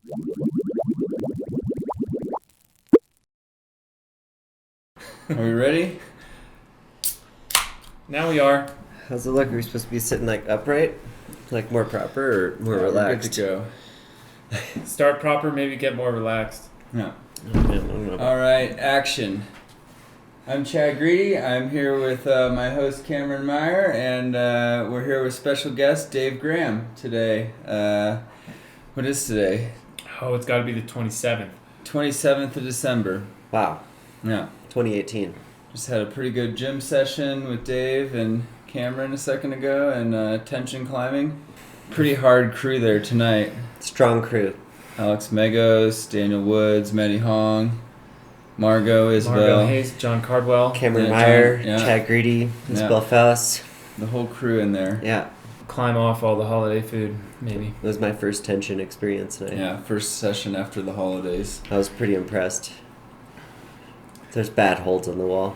Are we ready? Now we are. How's it look? Are we supposed to be sitting like upright? Like more proper or more relaxed? We're good to go. Start proper, maybe get more relaxed. Yeah. Oh, All right, action. I'm Chad Greedy. I'm here with my host Cameron Meyer, and we're here with special guest Dave Graham today. What is today? Oh, it's got to be the 27th. 27th of December. Wow. Yeah. 2018. Just had a pretty good gym session with Dave and Cameron a second ago, and tension climbing. Pretty hard crew there tonight. Strong crew. Alex Megos, Daniel Woods, Maddie Hong, Margot, Isabel. Margot Hayes, John Cardwell. Cameron Yeah, Meyer, John, yeah. Chad Greedy, Isabel Faust. The whole crew in there. Yeah. Climb off all the holiday food, maybe. It was my first tension experience tonight. Yeah, first session after the holidays. I was pretty impressed. There's bad holds on the wall.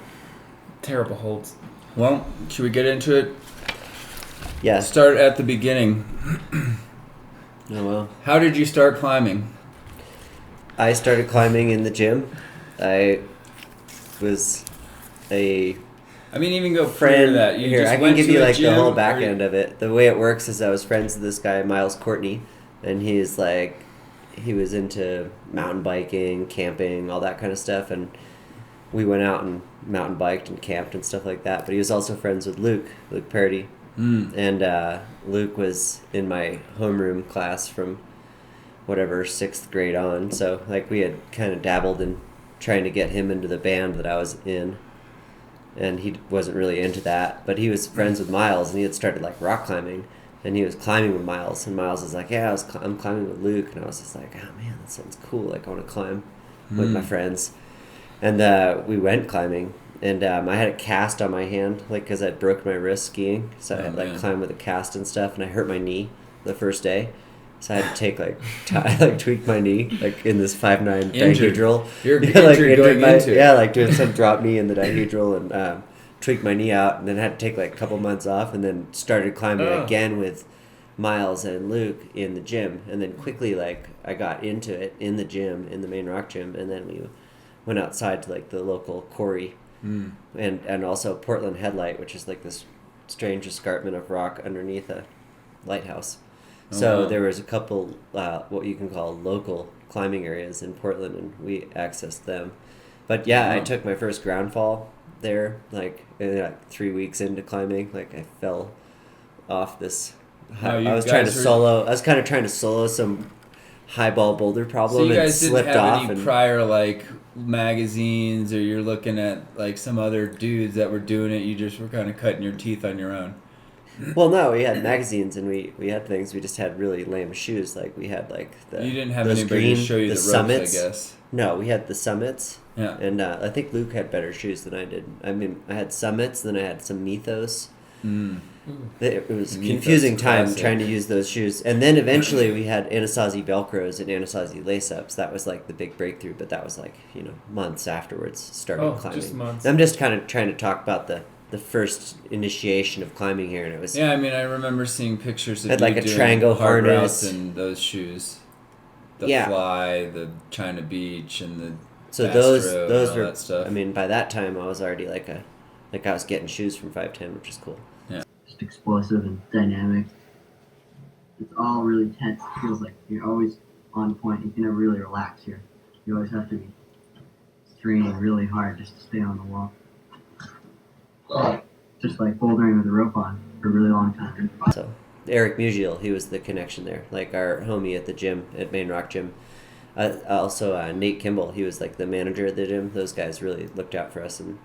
Terrible holds. Well, should we get into it? Yes. Start at the beginning. Oh well. How did you start climbing? I started climbing in the gym. I was a I mean, even go friend. prior to that. You Here, just I can went give to you a like the gym, whole back or- end of it. The way it works is I was friends with this guy, Miles Courtney, and he's like, he was into mountain biking, camping, all that kind of stuff, and we went out and mountain biked and camped and stuff like that. But he was also friends with Luke Parody. And Luke was in my homeroom class from whatever 6th grade on, so like we had kind of dabbled in trying to get him into the band that I was in, and he wasn't really into that, but he was friends with Miles, and he had started like rock climbing, and he was climbing with Miles, and Miles was like, yeah, I'm climbing with Luke, and I was just like, oh man, that sounds cool, like I want to climb with my friends. And we went climbing, and I had a cast on my hand, like, because I'd broke my wrist skiing, so I had like climbed with a cast and stuff, and I hurt my knee the first day, so I had to take like tweak my knee, like in this 5'9" dihedral. You're Yeah, injured going into it. Yeah, like doing some drop knee in the dihedral, and tweaked my knee out, and then had to take like a couple months off, and then started climbing again with Miles and Luke in the gym, and then quickly like I got into it in the gym, in the main rock gym, and then we went outside to like the local quarry, and also Portland Headlight, which is like this strange escarpment of rock underneath a lighthouse. So there was a couple what you can call local climbing areas in Portland, and we accessed them. But yeah, I took my first ground fall there, like 3 weeks into climbing. Like I fell off this. I was kind of trying to solo some highball boulder problem, So you and guys didn't slipped have off. any prior like magazines, or you're looking at like some other dudes that were doing it. You just were kind of cutting your teeth on your own. Well, no, we had magazines, and we had things. We just had really lame shoes. Like we had like the You didn't have those anybody to show you the ropes, Summits. I guess. No, we had the Summits. Yeah. And I think Luke had better shoes than I did. I mean, I had Summits, then I had some Mythos. It was a Mythos confusing time classic. trying to use those shoes. And then eventually we had Anasazi Velcros and Anasazi lace-ups. That was like the big breakthrough, but that was like, months afterwards starting climbing. Just months. I'm just kind of trying to talk about the first initiation of climbing here, and it was Yeah, I mean, I remember seeing pictures of Had, you like, a doing triangle hard harness. routes and those shoes. The Yeah. Fly, the China Beach, and the so Bass those Road and those all were. that stuff. I mean, by that time I was already like I was getting shoes from 510, which is cool. Just explosive and dynamic. It's all really tense. It feels like you're always on point. You can never really relax here. You always have to be straining really hard just to stay on the wall. Just like bouldering with a rope on for a really long time. So Eric Musial, he was the connection there, like our homie at the gym at Main Rock Gym. Also Nate Kimball, he was like the manager of the gym. Those guys really looked out for us, and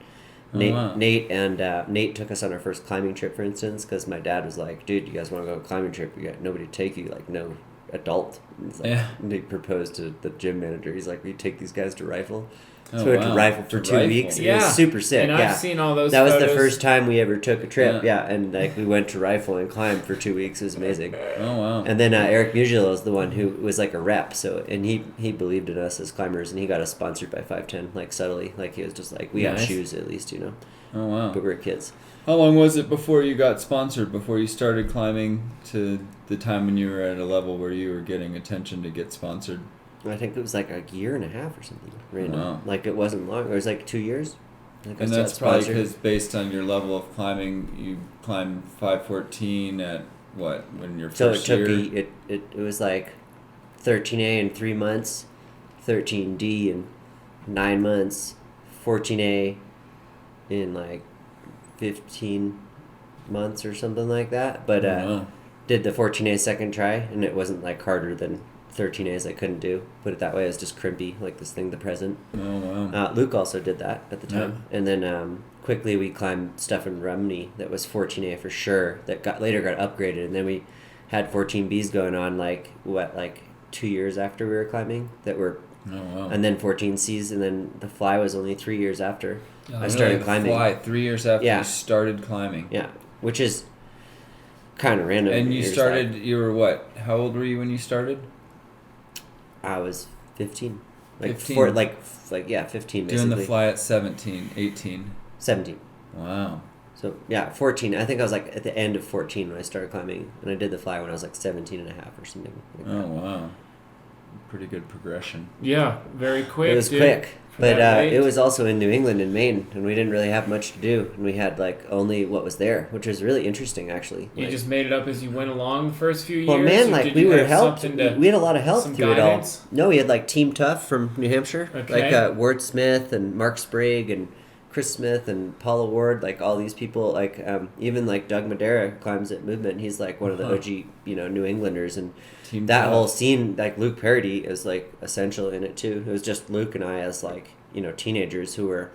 Nate took us on our first climbing trip, for instance, because my dad was like, "Dude, you guys want to go on a climbing trip? We got nobody to take you, like no adult." And he's like, Nate proposed to the gym manager. He's like, "We take these guys to Rifle." So we went to Rifle for 2 weeks. It was super sick. And I've seen all those That was photos. the first time we ever took a trip. Yeah, and like we went to Rifle and climbed for 2 weeks. It was amazing. Oh wow! And then Eric Musial was the one who was like a rep. So and he believed in us as climbers, and he got us sponsored by 510, like subtly. Like he was just like, we got Nice. shoes at least, Oh wow! But we were kids. How long was it before you got sponsored, before you started climbing, to the time when you were at a level where you were getting attention to get sponsored? I think it was like a year and a half or something. Random. Wow. Like it wasn't long. It was like 2 years. And that's probably because based on your level of climbing, you climbed 514 at what, when your first year? So it was like 13A in 3 months, 13D in 9 months, 14A in like 15 months or something like that. But did the 14A second try, and it wasn't like harder than 13As. I couldn't do. Put it that way. It was just crimpy, like this thing, the present. Oh, wow. Luke also did that at the time. Yeah. And then quickly we climbed stuff in Rumney that was 14A for sure, that later got upgraded. And then we had 14Bs going on like 2 years after we were climbing that were, and then 14Cs, and then the fly was only 3 years after I started climbing. Fly 3 years after you started climbing. Yeah, which is kind of random. And you started, you were what? How old were you when you started? I was 15. 15? 15 basically. Doing the fly at 17, 18. 17. Wow. So, 14. I think I was like at the end of 14 when I started climbing, and I did the fly when I was like 17 and a half or something. Like that. Wow. Pretty good progression. Yeah, very quick. It was quick. But it was also in New England and Maine, and we didn't really have much to do, and we had like only what was there, which was really interesting actually. You just made it up as you went along the first few years? Well, man, like we were helped. We had a lot of help through guidance? It all. No, we had like Team Tough from New Hampshire, like Ward Smith and Mark Sprague and Chris Smith and Paula Ward, like all these people, like even like Doug Madera climbs at Movement. He's like one of the OG, New Englanders, and Team that whole scene, like Luke Parody is like essential in it too. It was just Luke and I as like teenagers who were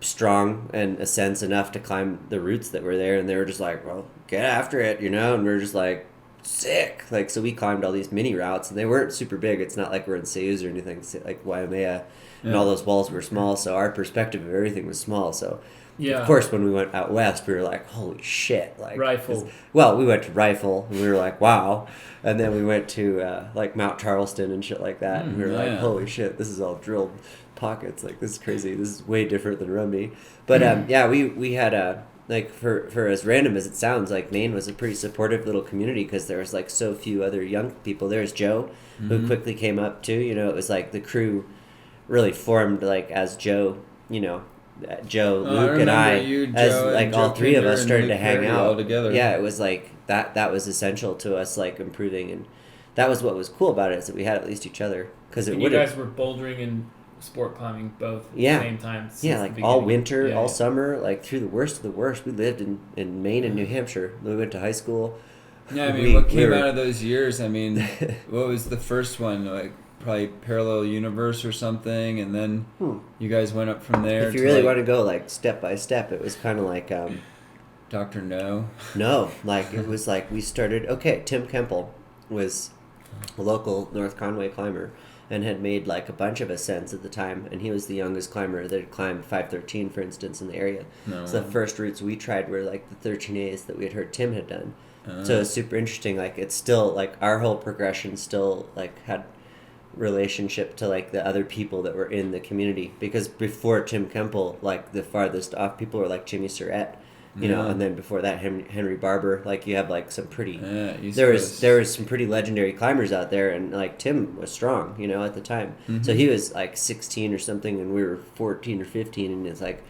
strong and a sense enough to climb the routes that were there, and they were just like, well, get after it, and we were just like sick, like so we climbed all these mini routes, and they weren't super big. It's not like we're in Sayus or anything like Waimea. And all those walls were small, so our perspective of everything was small. So, of course, when we went out west, we were like, holy shit. Like Rifle. Well, we went to Rifle, and we were like, wow. And then we went to, like, Mount Charleston and shit like that, and we were like, holy shit, this is all drilled pockets. Like, this is crazy. This is way different than Rumney. But, we had like, for as random as it sounds, like, Maine was a pretty supportive little community because there was, like, so few other young people. There was Joe, who quickly came up, too. It was, like, the crew really formed like as Joe, Joe, Luke, and I, as like all three of us started to hang out all together. Yeah, it was like that was essential to us like improving, and that was what was cool about it, is that we had at least each other, because you guys were bouldering and sport climbing both at the same time. Like all winter, all summer, like through the worst of the worst. We lived in Maine and New Hampshire. We went to high school. Yeah, I mean, what came out of those years? I mean, what was the first one? Like probably Parallel Universe or something, and then you guys went up from there. If you really want to go like step by step, it was kind of like Dr. No. No, like it was like we started. Okay, Tim Kemple was a local North Conway climber and had made like a bunch of ascents at the time, and he was the youngest climber that had climbed 513, for instance, in the area. So the first routes we tried were like the 13As that we had heard Tim had done. So it's super interesting. Like it's still like our whole progression still like had relationship to like the other people that were in the community, because before Tim Kemple, like the farthest off people were like Jimmy Surratt, and then before that Henry Barber. Like you have like some pretty there was some pretty legendary climbers out there, and like Tim was strong at the time. So he was like 16 or something, and we were 14 or 15, and it's like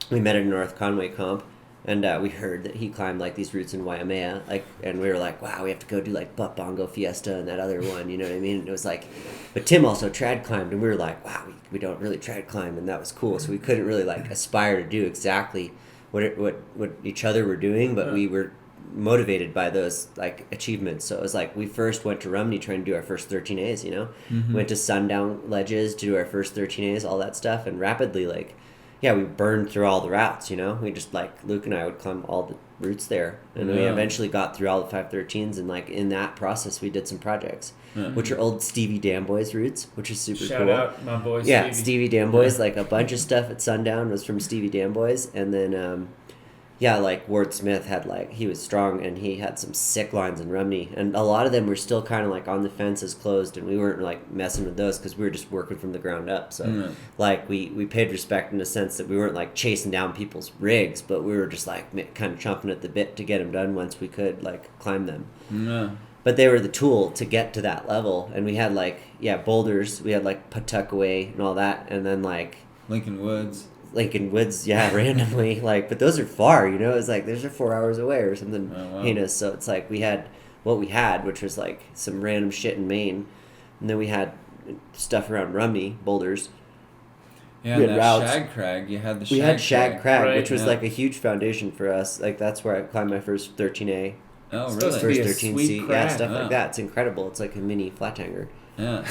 we met at a North Conway comp. And we heard that he climbed like these routes in Waimea, like, and we were like, wow, we have to go do like Butt Bongo Fiesta and that other one, you know what I mean? And it was like, but Tim also trad climbed, and we were like, wow, we don't really trad climb, and that was cool. So we couldn't really like aspire to do exactly what each other were doing, but we were motivated by those like achievements. So it was like we first went to Rumney trying to do our first 13As, went to Sundown Ledges to do our first 13As, all that stuff, and rapidly like. Yeah, we burned through all the routes, We just, like, Luke and I would climb all the routes there. And we eventually got through all the 513s, and, like, in that process, we did some projects, which are old Stevie Damboy's routes, which is super cool. Shout out my boy Stevie Damboy's, like, a bunch of stuff at Sundown was from Stevie Damboy's, and then yeah, like Ward Smith had he was strong and he had some sick lines in Rumney, and a lot of them were still kind of like on the fences closed, and we weren't like messing with those because we were just working from the ground up. So like we paid respect in the sense that we weren't like chasing down people's rigs, but we were just like kind of chomping at the bit to get them done once we could like climb them. Yeah. But they were the tool to get to that level, and we had boulders, we had like Pawtuckaway and all that, and then like Lincoln Woods, yeah, randomly, but those are far, it's like those are 4 hours away or something heinous. So it's like we had what we had, which was like some random shit in Maine, and then we had stuff around Rumney, boulders. Yeah, and that Shag Crag, you had the Shag Crag. We had Shag Crag, right, which was like a huge foundation for us. Like that's where I climbed my first 13A. Oh, First really? 13C, yeah, stuff like that. It's incredible. It's like a mini flat hanger. Yeah.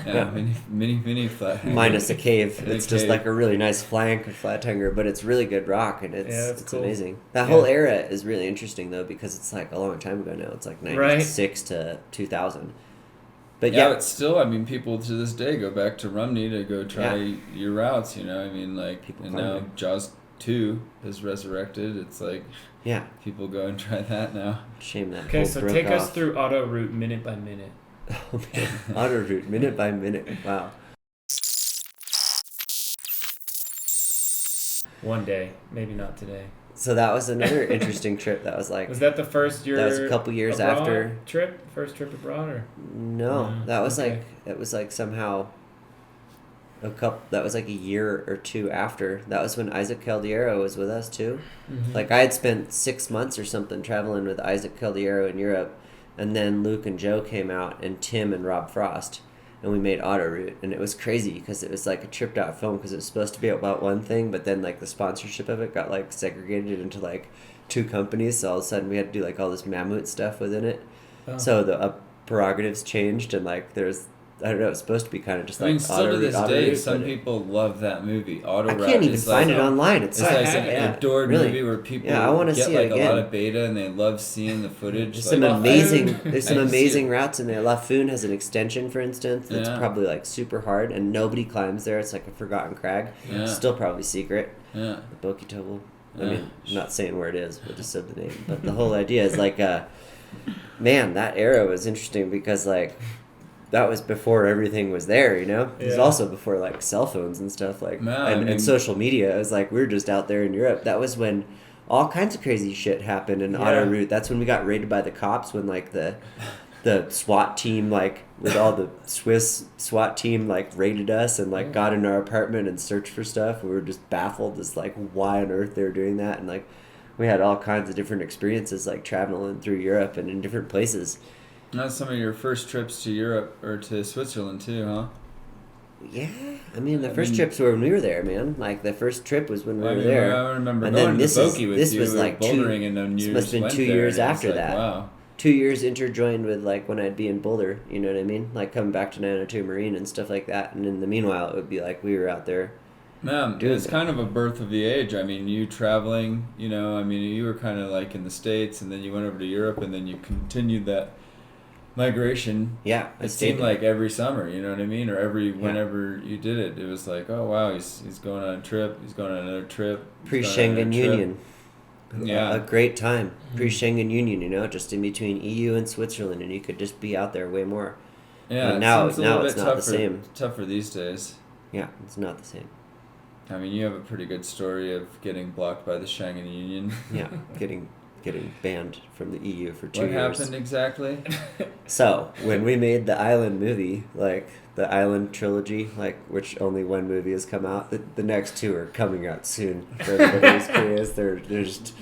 Yeah, mini flat hanger. Minus a cave. And It's a just cave. like a really nice flank of flat hanger, but it's really good rock, and it's cool. amazing. That whole era is really interesting though, because it's like a long time ago now. It's like 96 to 2000. But yeah, but still, I mean, people to this day go back to Rumney to go try your routes. I mean, like, People and climb now it. Jaws 2 is resurrected. It's like people go and try that now. Shame that. Okay, whole so broke take us off. through auto route minute by minute. Oh man, auto route minute by minute. Wow. One day, maybe not today. So that was another interesting trip. That was like Was that the first year? that was a couple years abroad after. trip, first trip abroad, or No, that was okay. it was like somehow that was like a year or two after. That was when Isaac Caldiero was with us too. Like I had spent 6 months or something traveling with Isaac Caldiero in Europe, and then Luke and Joe came out, and Tim and Rob Frost, and we made Auto Route, and it was crazy because it was like a tripped out film because it was supposed to be about one thing, but then like the sponsorship of it got like segregated into like 2 companies, so all of a sudden we had to do like all this Mammoth stuff within it. So the prerogatives changed, and like there's I don't know, it's supposed to be kind of just I mean, like still to this Auto day, Route, some but people love that movie. Auto I Route can't even is find like, it online. It's It's like an yeah, adored really. movie where people I want to get see like it a again. lot of beta and they love seeing the footage. There's like, some amazing. Lafoon. There's some I can see amazing it. routes in there. Lafoon has an extension, for instance, that's Yeah. probably like super hard, and nobody climbs there. It's like a forgotten crag. Yeah. Still probably secret. Yeah. The Boki-Tobel. I Yeah. mean, I'm not saying where it is, but just said the name. But the whole idea is like, man, that era was interesting because like that was before everything was there. It was Yeah. also before like cell phones and stuff like No, I mean- and social media. It was like we were just out there in Europe. That was when all kinds of crazy shit happened in Auto Route. That's when we got raided by the cops, when like the SWAT team, like with all the Swiss SWAT team, like raided us and like got in our apartment and searched for stuff. We were just baffled as like why on earth they were doing that, and like we had all kinds of different experiences like traveling through Europe and in different places. That's some of your first trips to Europe or to Switzerland too, huh? Yeah, I mean the first trips were when we were there, man. Like the first trip was when we were there. I remember And going then to this Boki with this you. was We were like bouldering and then this you must have been went 2 there, years and it was after like, that. Wow. 2 years interjoined with like when I'd be in Boulder, you know what I mean? Like coming back to 902 Marine and stuff like that. And in the meanwhile, it would be like we were out there. Man, Dude. it's kind of a birth of the age. I mean, you traveling, you were kind of like in the States and then you went over to Europe and then you continued that migration. Yeah, I It stayed seemed there. like every summer, you know what I mean? Or whenever you did it, it was like, oh wow, he's going on a trip, he's going on another trip. he's going on Pre-Schengen another trip. Union. Yeah. A great time. Pre-Schengen Union, just in between EU and Switzerland, and you could just be out there way more. Yeah, But it now seems a little it's bit not the tougher, same. tougher these days. Yeah, it's not the same. I mean, you have a pretty good story of getting blocked by the Schengen Union. Yeah, getting banned from the EU for 2 What years. happened exactly? So, when we made the Island movie, like the Island trilogy, like which only one movie has come out, the next 2 are coming out soon. For everybody who's curious, they're just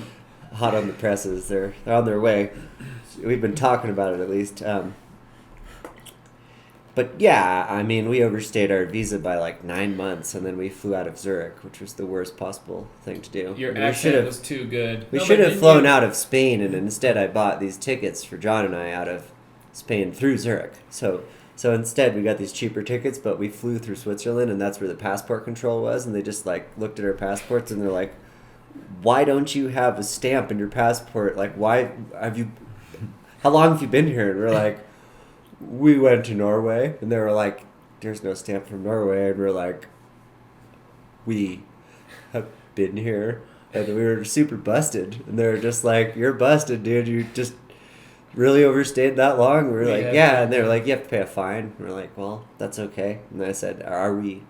hot on the presses. They're on their way. We've been talking about it at least. But yeah, I mean, we overstayed our visa by like 9 months, and then we flew out of Zurich, which was the worst possible thing to do. your We accent should've- was too good. We No, should but have didn't flown you- out of Spain, and instead I bought these tickets for John and I out of Spain through Zurich. So instead we got these cheaper tickets, but we flew through Switzerland, and that's where the passport control was, and they just like looked at our passports and they're like, "Why don't you have a stamp in your passport? Like, how long have you been here?" And we're like, "We went to Norway," and they were like, "There's no stamp from Norway," and we're like, "We have been here And we were super busted. And they were just like, you're busted, dude. You just really overstayed that long. We were like, yeah. And they were like, you have to pay a fine. And we're like, well, that's okay. And I said, are we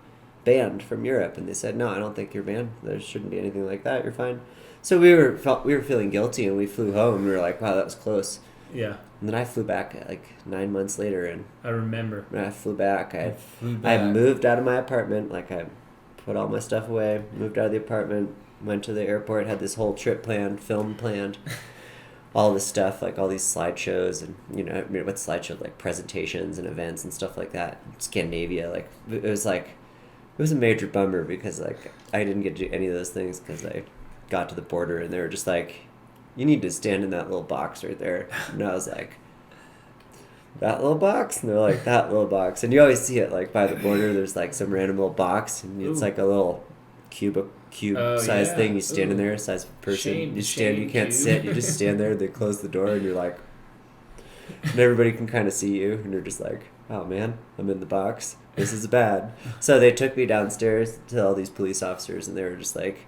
banned from Europe? And they said, no, I don't think you're banned. There shouldn't be anything like that. You're fine. So we were feeling guilty, and we flew home. And we were like, wow, that was close. Yeah. And then I flew back like 9 months later, and I remember. when I flew back, I moved out of my apartment. Like, I put all my stuff away, moved out of the apartment, went to the airport, had this whole trip planned, film planned, all this stuff, like all these slideshows, and what slideshows, like presentations and events and stuff like that. Scandinavia, like it was a major bummer because like I didn't get to do any of those things because I got to the border and they were just like, you need to stand in that little box right there. And I was like, that little box? And they're like, that little box. And you always see it like by the border, there's like some random little box, and it's like a little cube size thing. You stand in there, size person. You can't sit. You just stand there. They close the door, and you're like, and everybody can kind of see you, and you're just like, oh man, I'm in the box. This is bad. So they took me downstairs to all these police officers, and they were just like,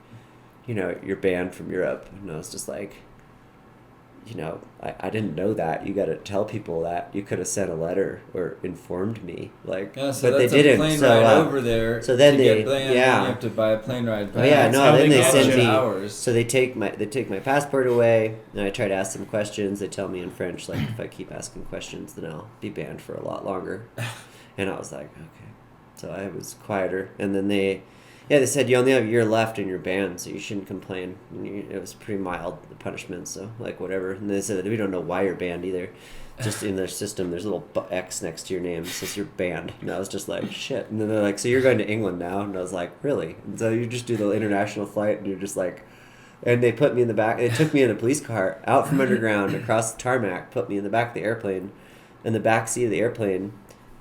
you're banned from Europe. And I was just like, I didn't know that. You got to tell people that. You could have sent a letter or informed me. Like, yeah, so but that's they didn't. A plane so ride over there. So then to get banned, you have to buy a plane ride back. Oh yeah, no. Then they send me. Hours. So they take my passport away, and I try to ask them questions. They tell me in French, like, if I keep asking questions, then I'll be banned for a lot longer. And I was like, okay. So I was quieter, and then they said you only have a year left and you're banned, so you shouldn't complain. And it was pretty mild, the punishment, so like whatever. And they said that we don't know why you're banned either. Just in their system, there's a little X next to your name that says you're banned. And I was just like, shit. And then they're like, so you're going to England now? And I was like, really? And so you just do the international flight, and you're just like, and they put me in the back. They took me in a police car out from underground across the tarmac, put me in the back of the airplane, in the back seat of the airplane.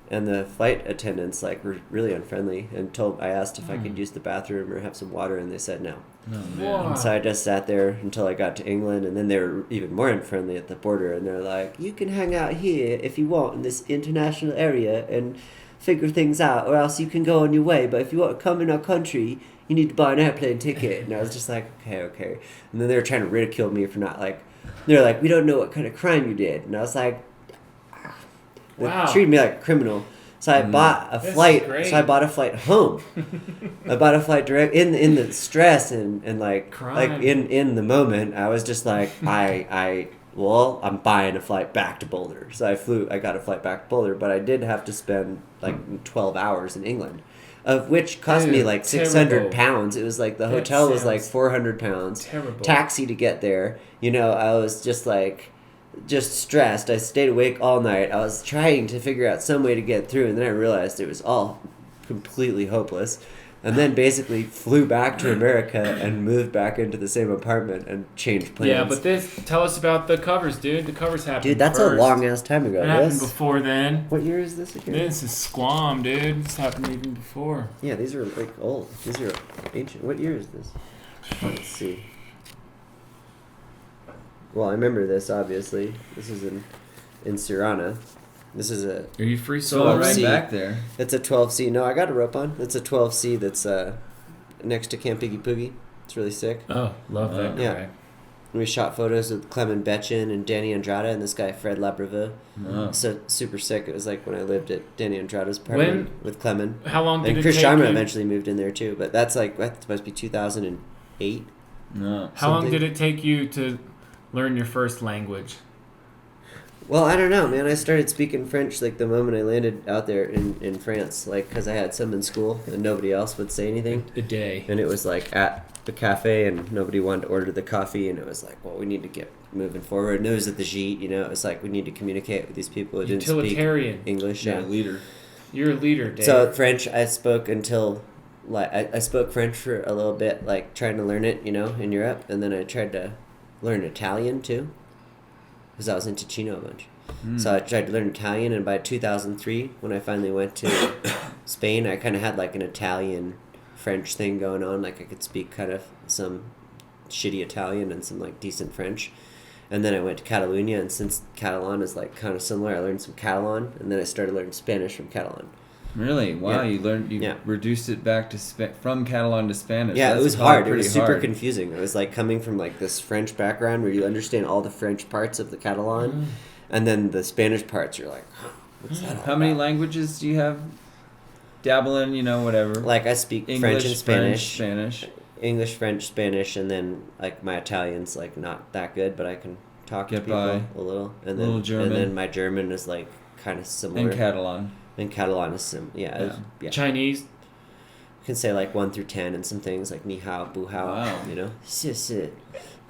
And the flight attendants were really unfriendly, and I asked if I could use the bathroom or have some water, and they said no. Oh, man. And so I just sat there until I got to England, and then they were even more unfriendly at the border, and they're like, you can hang out here if you want in this international area and figure things out, or else you can go on your way, but if you want to come in our country, you need to buy an airplane ticket. And I was just like, okay. And then they were trying to ridicule me for not they're like, we don't know what kind of crime you did. And I was like, they treated me like a criminal. So I bought a flight. So I bought a flight home. I bought a flight direct in the stress and like in the moment. I was just like, I'm buying a flight back to Boulder. So I got a flight back to Boulder, but I did have to spend 12 hours in England, of which cost me like 600 pounds. It was like the hotel was like 400 pounds. Terrible. Taxi to get there. I was just stressed. I stayed awake all night. I was trying to figure out some way to get through, and then I realized it was all completely hopeless. And then basically flew back to America and moved back into the same apartment and changed plans. Yeah, but tell us about the covers, dude. The covers happened Dude, that's first. a long-ass time ago. It happened before then. What year is this again? This is Squam, dude. This happened even before. Yeah, these are old. These are ancient. What year is this? Let's see. Well, I remember this, obviously. This is in Sirana. This is a... Are you free solo right 12C. back there? It's a 12C. No, I got a rope on. It's a 12C that's next to Camp Piggy Poogie. It's really sick. Oh, love that. Yeah. Guy. We shot photos with Clement Betchin and Danny Andrade and this guy, Fred Labreville. Oh. So super sick. It was like when I lived at Danny Andrade's apartment with Clement. How long did and it Chris take Sharma you? eventually moved in there too. But that's supposed to be 2008. No. How long did it take you to learn your first language? Well, I don't know, man. I started speaking French like the moment I landed out there in France, because I had some in school and nobody else would say anything. A day. And it was like at the cafe and nobody wanted to order the coffee, and it was like, well, we need to get moving forward. And it was at the Gite, it was like we need to communicate with these people who didn't speak English. Yeah, leader. You're a leader, Dave. So French, I spoke until I spoke French for a little bit, trying to learn it, in Europe, and then I tried to learn Italian too, because I was in Ticino a bunch. So I tried to learn Italian, and by 2003, when I finally went to Spain, I kind of had an Italian-French thing going on. I could speak kind of some shitty Italian and some decent French. And then I went to Catalonia, and since Catalan is kind of similar, I learned some Catalan, and then I started learning Spanish from Catalan. Really? Wow, Yeah. you reduced it back to from Catalan to Spanish. Yeah, That's it was probably hard. It pretty was super hard. confusing. It was like coming from like this French background where you understand all the French parts of the Catalan, and then the Spanish parts. You're like, what's that? How many languages do you have? Dabble in, whatever. Like I speak English, French and Spanish, Spanish. English, French, Spanish, and then like my Italian's like not that good, but I can talk Get to people by. a little. And A little then German. and then my German is like kind of similar. In Catalan. And Catalan is yeah. Chinese. You can say like 1 through 10 and some things like ni hao, bu hao, Wow.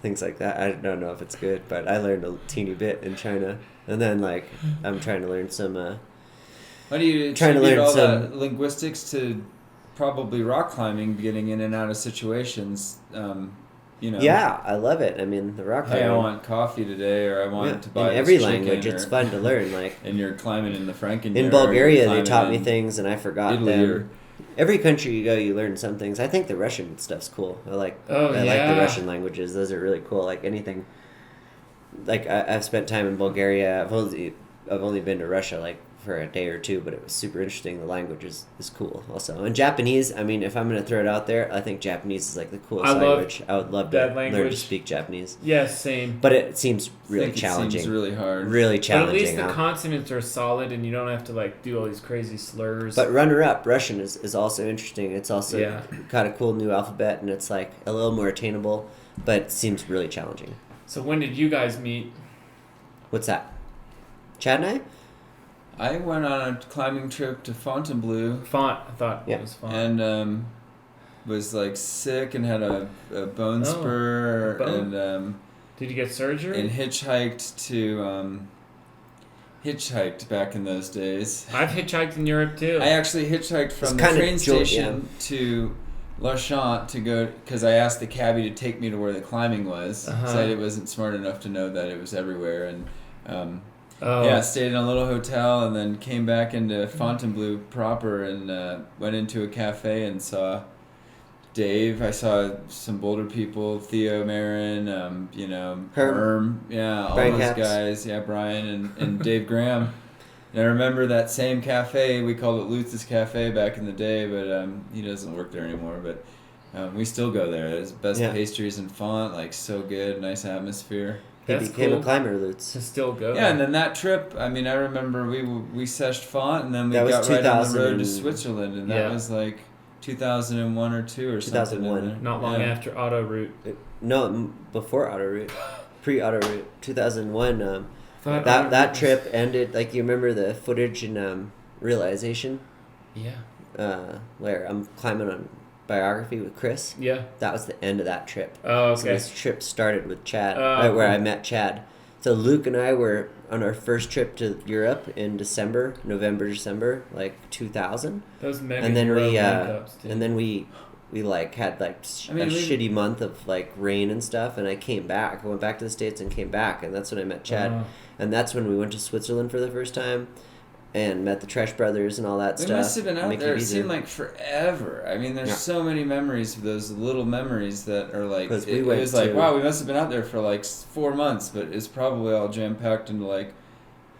things like that. I don't know if it's good, but I learned a teeny bit in China, and then like I'm trying to learn some. Why do you Trying to attribute learn all some- that linguistics to probably rock climbing, getting in and out of situations? Yeah, I love it. I mean, the rock Hey, I climbing. want coffee today, or I want to buy in this every chicken, language, or- it's fun to learn. Like And you're climbing in the Franken. in Bulgaria, they taught me things, and I forgot Italy them. Every country you go, you learn some things. I think the Russian stuff's cool. I like the Russian languages. Those are really cool. Like anything. Like I've spent time in Bulgaria. I've only been to Russia like for a day or two, but it was super interesting. The language is cool also. And Japanese, I mean, if I'm going to throw it out there, I think Japanese is like the coolest language. I would love to that learn to language. speak Japanese. Yes, same. But it seems really It challenging. seems really hard. Really But challenging. at least the huh? consonants are solid, and you don't have to like do all these crazy slurs. But runner-up, Russian is also interesting. It's also Yeah. got a cool new alphabet, and it's like a little more attainable, but it seems really challenging. So when did you guys meet? What's that? Chad and I? I went on a climbing trip to Fontainebleau Font. I thought Yeah. it was font. and was like sick and had a bone Oh, spur a bone. and Did you get surgery? hitchhiked back in those days. I've hitchhiked in Europe too. I actually hitchhiked It's from the kinda train jolt, station to Lachant to go because I asked the cabbie to take me to where the climbing was. Uh-huh. I wasn't smart enough to know that it was everywhere and. Oh. Yeah, stayed in a little hotel and then came back into Fontainebleau proper and went into a cafe and saw Dave. I saw some Boulder people, Theo Marin, Herm, yeah, all Brian those Capps. guys, yeah, Brian and Dave Graham. And I remember that same cafe. We called it Lutz's Cafe back in the day, but he doesn't work there anymore. But we still go there. There's best pastries and font, like so good, nice atmosphere. He That's became cool. a climber, Lutz. To still go. Yeah, and then that trip, I mean, I remember we seshed font, and then we That was got right on the road 2000 to Switzerland, and that Yeah. was like 2001 or 2 or something. 2001. in there. Not long Yeah. after Auto Route. No, before Auto Route. Pre-Auto Route. 2001. Thought Auto That Route was- trip ended, like you remember the footage in Realization? Yeah. Where I'm climbing on Biography with Chris? Yeah. That was the end of that trip. Oh, So okay. this trip started with Chad, Oh, where cool. I met Chad. So Luke and I were on our first trip to Europe in November, December, like 2000. Those mega And then Euro we, World Cups, too. And then we like had like I mean, a we- shitty month of like rain and stuff, and I came back. I went back to the States and came back, and that's when I met Chad. Oh. And that's when we went to Switzerland for the first time, and met the Trash Brothers and all that We stuff. must have been out Mickey there. It Beazer. seemed like forever. I mean, there's Yeah. so many memories of those little memories that are like. 'Cause It, we went was like, to- wow, we must have been out there for like 4 months, but it's probably all jam packed into like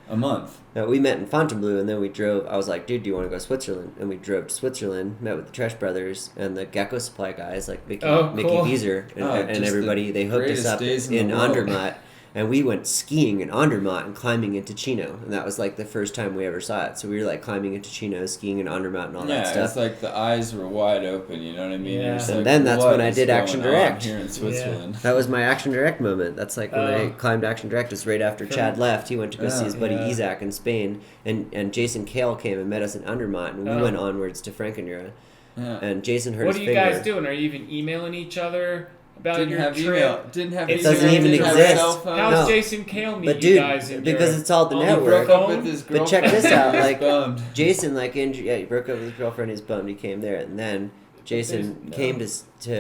a month. No, we met in Fontainebleau, and then we drove. I was like, dude, do you want to go to Switzerland? And we drove to Switzerland, met with the Trash Brothers and the Gecko Supply guys, like Mickey Oh, Mickey cool. Beazer and, Oh, and just everybody. the They hooked us greatest up days in in the world. Andermatt, and we went skiing in Andermatt and climbing into Chino, and that was like the first time we ever saw it. So we were like climbing into Chino, skiing in Andermatt, and all Yeah, that stuff. it's like the eyes were wide open. You know what I mean? Yeah. You're just And like, then that's what when I is did going Action on Direct. here in Switzerland. That was my Action Direct moment. That's like when I Oh. climbed Action Direct. It's right after Sure. Chad left. He went to go see his buddy Yeah. Isaac in Spain, and Jason Kale came and met us in Andermatt, and we Oh. went onwards to Frankenjura. Yeah. And Jason hurt What his are you finger. guys doing? Are you even emailing each other about Didn't your have trip? email. Didn't have. It email, doesn't even didn't have exist. cell phone. How's No. Jason Kale meet But you dude, guys in because Europe? it's all the On He network. broke up phone? with his But girlfriend. check this out, He's like- bummed. Jason, like, he broke up with his girlfriend. He's bummed. He came there, and then Jason No. came to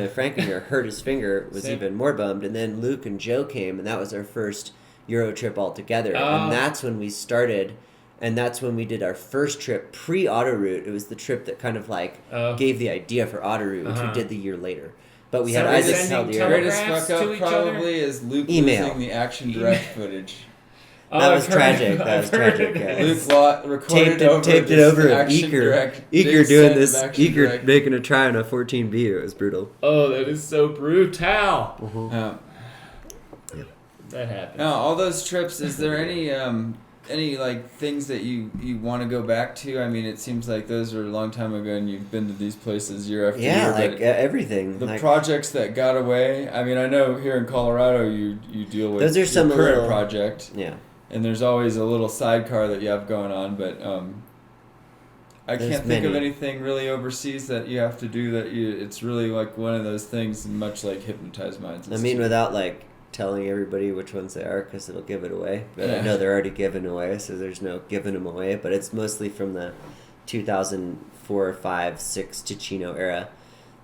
Frankenmuir, hurt his finger, was Same. even more bummed. And then Luke and Joe came, and that was our first Euro trip all together. Oh. And that's when we started, and that's when we did our first trip pre-auto route. It was the trip that kind of like Oh. gave the idea for auto route, which we Uh-huh. did the year later. But we So had we're Isaac sending Haldier. telegrams Greatest fuck to up each other? probably is Luke Email. losing the Action Direct footage. Oh, That was I've heard- tragic. That I've was heard tragic. of Yeah. this. Luke recorded Taped it over of action Eaker. direct- Eaker big doing set this. of action Eaker direct. making a try on a 14B. It was brutal. Oh, that is so brutal. Yeah. That happened. Now, all those trips, is there any like things that you want to go back to? I mean, it seems like those are a long time ago, and you've been to these places year after Yeah, year. like but everything. the Like, projects that got away. I mean, I know here in Colorado, you deal with Those are some your current little- project, yeah. and there's always a little sidecar that you have going on. But I There's can't think of many. anything really overseas that you have to do that it's really like one of those things, much like Hypnotized Minds. I mean, without like telling everybody which ones they are, because it'll give it away. But I Yeah. know they're already given away, so there's no giving them away. But it's mostly from the 2004, 5, 6 Ticino era.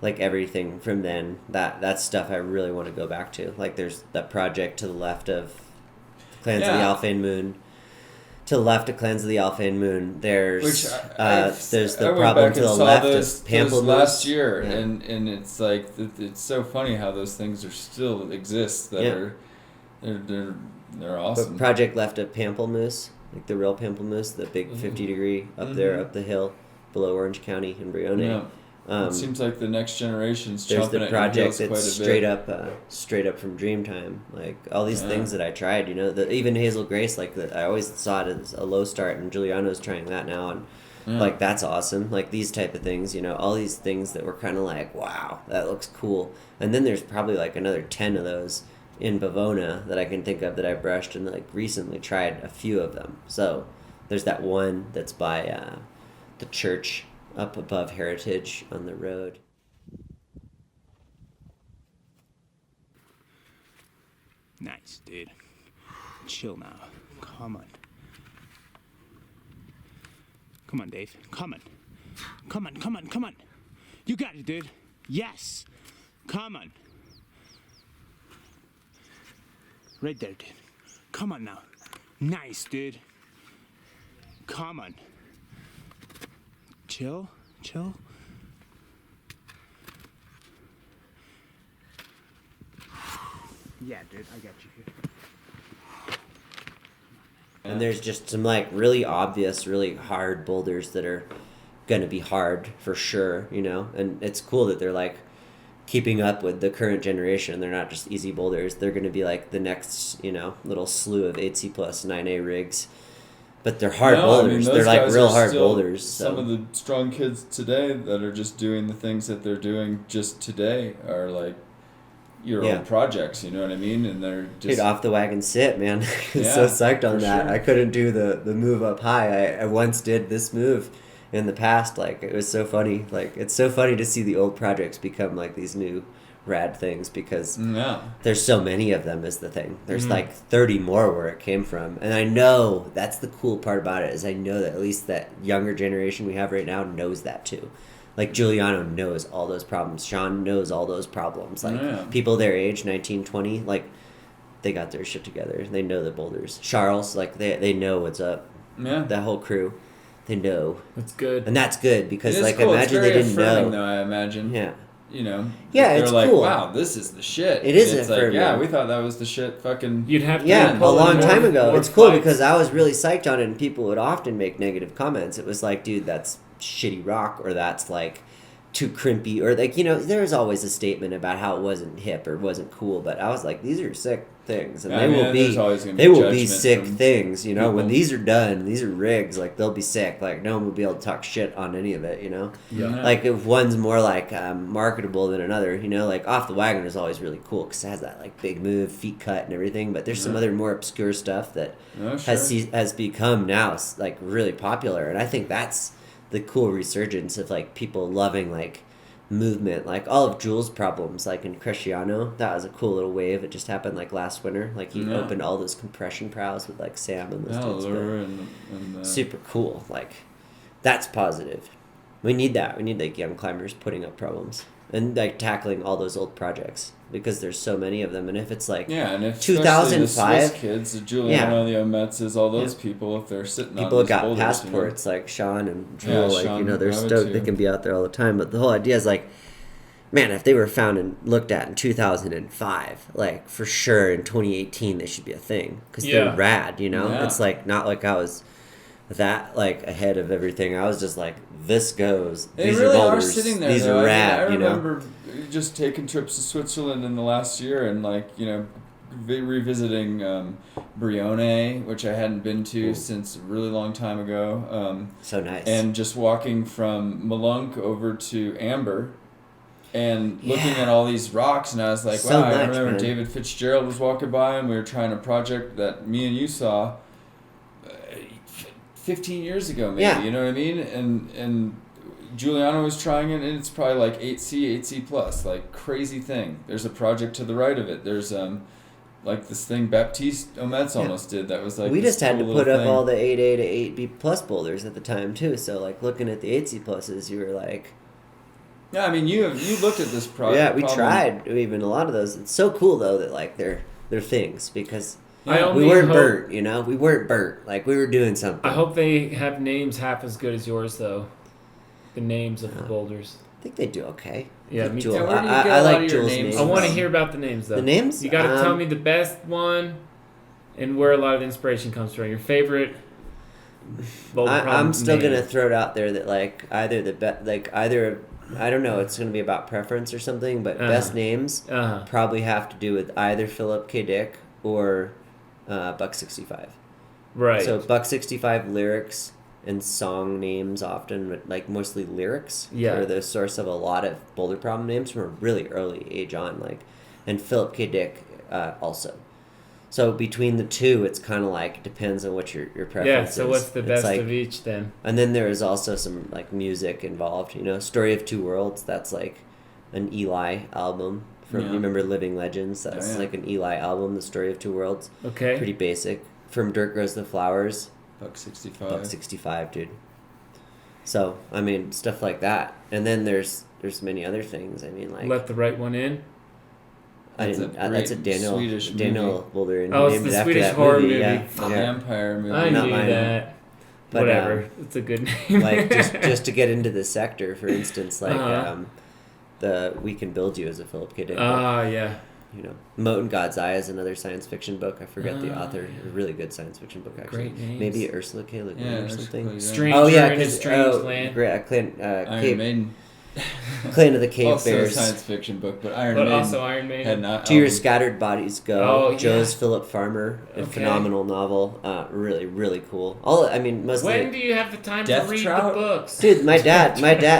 Like everything from then, that's stuff I really want to go back to. Like there's that project to the left of Clans of the Yeah. Alphane Moon. To the left of Clans of the Alphane Moon, there's Which there's I the went problem back to and the saw left those of Pamplemousse. last year, Yeah. and it's like it's so funny how those things are still exist that Yeah. are they're But awesome. project left of Pamplemousse, like the real Pamplemousse, the big 50-degree up there, up the hill, below Orange County in Brione. Yeah. Um, It seems like the next generation's there's chomping the at your project heels quite that's a bit. straight up from Dreamtime. Like all these Yeah. things that I tried, even Hazel Grace, like I always saw it as a low start, and Giuliano's trying that now, and Yeah. like that's awesome. Like these type of things, all these things that were kind of like, wow, that looks cool. And then there's probably like another 10 of those in Bavona that I can think of that I brushed and like recently tried a few of them. So there's that one that's by the church up above Heritage on the road. Nice, dude. Chill now. Come on. Come on, Dave. Come on. Come on, come on, come on. You got it, dude. Yes. Come on. Right there, dude. Come on now. Nice, dude. Come on. Chill. Chill. Yeah, dude. I got you here. And there's just some like really obvious, really hard boulders that are gonna be hard for sure, And it's cool that they're like keeping up with the current generation. They're not just easy boulders. They're gonna be like the next, little slew of 8C plus 9A rigs. But they're hard No, I mean, boulders. those They're like guys real are hard still boulders. Some So. of the strong kids today that are just doing the things that they're doing just today are like your Yeah. own projects, you know what I mean? And they're just Dude, off the wagon sit, man. I was Yeah, so psyched on for that. sure. I couldn't do the move up high. I once did this move in the past. Like, it was so funny. Like, it's so funny to see the old projects become like these new rad things because yeah. there's so many of them is the thing. There's like 30 more where it came from. And I know that's the cool part about it is I know that at least that younger generation we have right now knows that too. Like Giuliano knows all those problems. Sean knows all those problems. Like Yeah. people their age, 19, 20, like they got their shit together. They know the boulders. Charles, like they know what's up. Yeah. That whole crew, they know. That's good. And that's good because It is like cool. imagine it's they very didn't affirming, know. though, I imagine. Yeah. Yeah, Yeah, they're it's like, cool. wow, this is the shit. It is And it's like, affirming. yeah, we thought that was the shit. Fucking You'd have to Yeah, a pull in long more- time ago. more It's cool fights. because I was really psyched on it, and people would often make negative comments. It was like, dude, that's shitty rock, or that's like too crimpy, or like there was always a statement about how it wasn't hip or wasn't cool. But I was like, these are sick things, and Yeah, they I mean, will be there's always gonna be they will be judgment sick from things. When people. these are done, these are rigs. Like they'll be sick. Like no one will be able to talk shit on any of it. Yeah. Like if one's more like marketable than another, like Off the Wagon is always really cool because it has that like big move, feet cut, and everything. But there's some Yeah. other more obscure stuff that Oh, sure. has become now like really popular, and I think that's the cool resurgence of like people loving like movement, like all of Jules' problems, like in Cresciano. That was a cool little wave. It just happened like last winter. Like he Yeah. opened all those compression prows with like Sam and those Yeah, dudes. lure But and super cool. Like that's positive. We need that. We need like young climbers putting up problems and like tackling all those old projects because there's so many of them. And if it's like yeah, and if 2005 especially the Swiss kids, the Giuliano, the Ometzes, all those people, if they're sitting people on got these boulders, passports like Sean and Yeah, Jewel, like Sean, they're I would stoked too. they can be out there all the time. But the whole idea is like man, if they were found and looked at in 2005, like for sure in 2018 they should be a thing because Yeah. they're rad. You know, Yeah. it's like not like I was that like ahead of everything. I was just like, this goes. They These really are are boulders. sitting there. These though. are rad. I You know. remember just taking trips to Switzerland in the last year and like revisiting Brione, which I hadn't been to Cool. since a really long time ago. So nice. And just walking from Malunk over to Amber and looking Yeah. at all these rocks, and I was like, So wow, I much, remember man. David Fitzgerald was walking by and we were trying a project that me and you saw 15 years ago, maybe, Yeah. you know what I mean? And Giuliano was trying it, and it's probably like 8C plus, like crazy thing. There's a project to the right of it. There's like this thing Baptiste Ometz almost did that was like we this just had cool to put little up thing. all the 8A to 8B plus boulders at the time too. So like looking at the 8C pluses, you were like, Yeah, I mean you looked at this project. yeah, we tried even a lot of those. It's so cool though that like they're things because I Yeah. only we weren't hope, burnt. You know, we weren't burnt. Like we were doing something. I hope they have names half as good as yours, though. The names of the boulders. I think they do okay. Yeah, me Jewel, too. where do you I get a lot like of your Jules' names names. I want to from? hear about the names, though. The names? You got to tell me the best one and where a lot of the inspiration comes from. Your favorite boulder I'm problem still name. gonna throw it out there that like either I don't know. It's gonna be about preference or something. But best names Uh-huh. probably have to do with either Philip K. Dick or Buck 65. Right. So Buck 65 lyrics and song names often, but like mostly lyrics, Yeah. are the source of a lot of boulder problem names from a really early age on. Like, and Philip K. Dick also. So between the two, it's kind of like depends on what your preference yeah, is. so what's the It's best like, of each then? and then there is also some like music involved. You know, Story of Two Worlds. That's like an Eli album. From Yeah. you remember Living Legends? That's Oh, yeah. like an Eli album. The Story of Two Worlds. Okay. Pretty basic. From Dirt Grows the Flowers. Buck 65. Buck 65, dude. So I mean, stuff like that. And then there's many other things. I mean, like Let the right one in. That's a that's a great Swedish Daniel Boulder. And Oh, he it's named the it after Swedish that horror movie. movie. Yeah. The vampire movie. I Not knew mine. that. But, Whatever. It's a good name. Like just to get into the sector, for instance, like Uh-huh. the We Can Build You is a Philip K. Dick book. Ah, yeah. You know, Moat in God's Eye is another science fiction book. I forget the Ah, author. yeah. A really good science fiction book, actually. Great names. Maybe Ursula K. Le Guin Yeah, or that's something. cool, yeah. Stranger Oh yeah, in a Strange Land. Great, Iron Cave, Maiden. Clan of the Cave Also a Bears. science fiction book, but Iron But Maiden also Iron Maiden. had not. To Your albums. Scattered Bodies Go. Oh, yeah. Joe's Philip Farmer, a Okay. phenomenal novel. Really, really cool. Mostly. When do you have the time Death to read Trout? the books? Dude, my dad,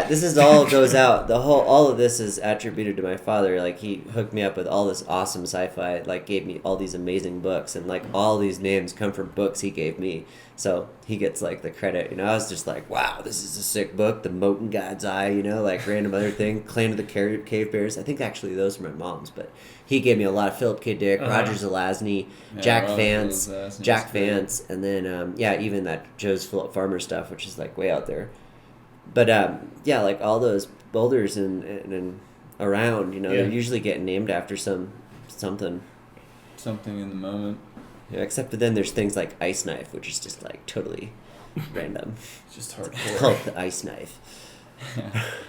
this is all goes out. All of this is attributed to my father. Like, he hooked me up with all this awesome sci-fi, like, gave me all these amazing books, and, like, all these names come from books he gave me. So, he gets, like, the credit. You know, I was just like, wow, this is a sick book. The Moat in God's Eye, you know, like, random other thing. Clan of the Cave Bears. I think, actually, those were my mom's, but he gave me a lot of Philip K. Dick, Uh-huh. Roger Zelazny, Yeah, Jack Roger Vance, Zelazny's Jack great. Vance, and then, even that Joe's Philip Farmer stuff, which is, like, way out there. But yeah, like all those boulders and around, you know, Yeah. they're usually getting named after something. Something in the moment. Yeah, except for then there's things like Ice Knife, which is just like totally random. It's just It's hardcore. called the Ice Knife.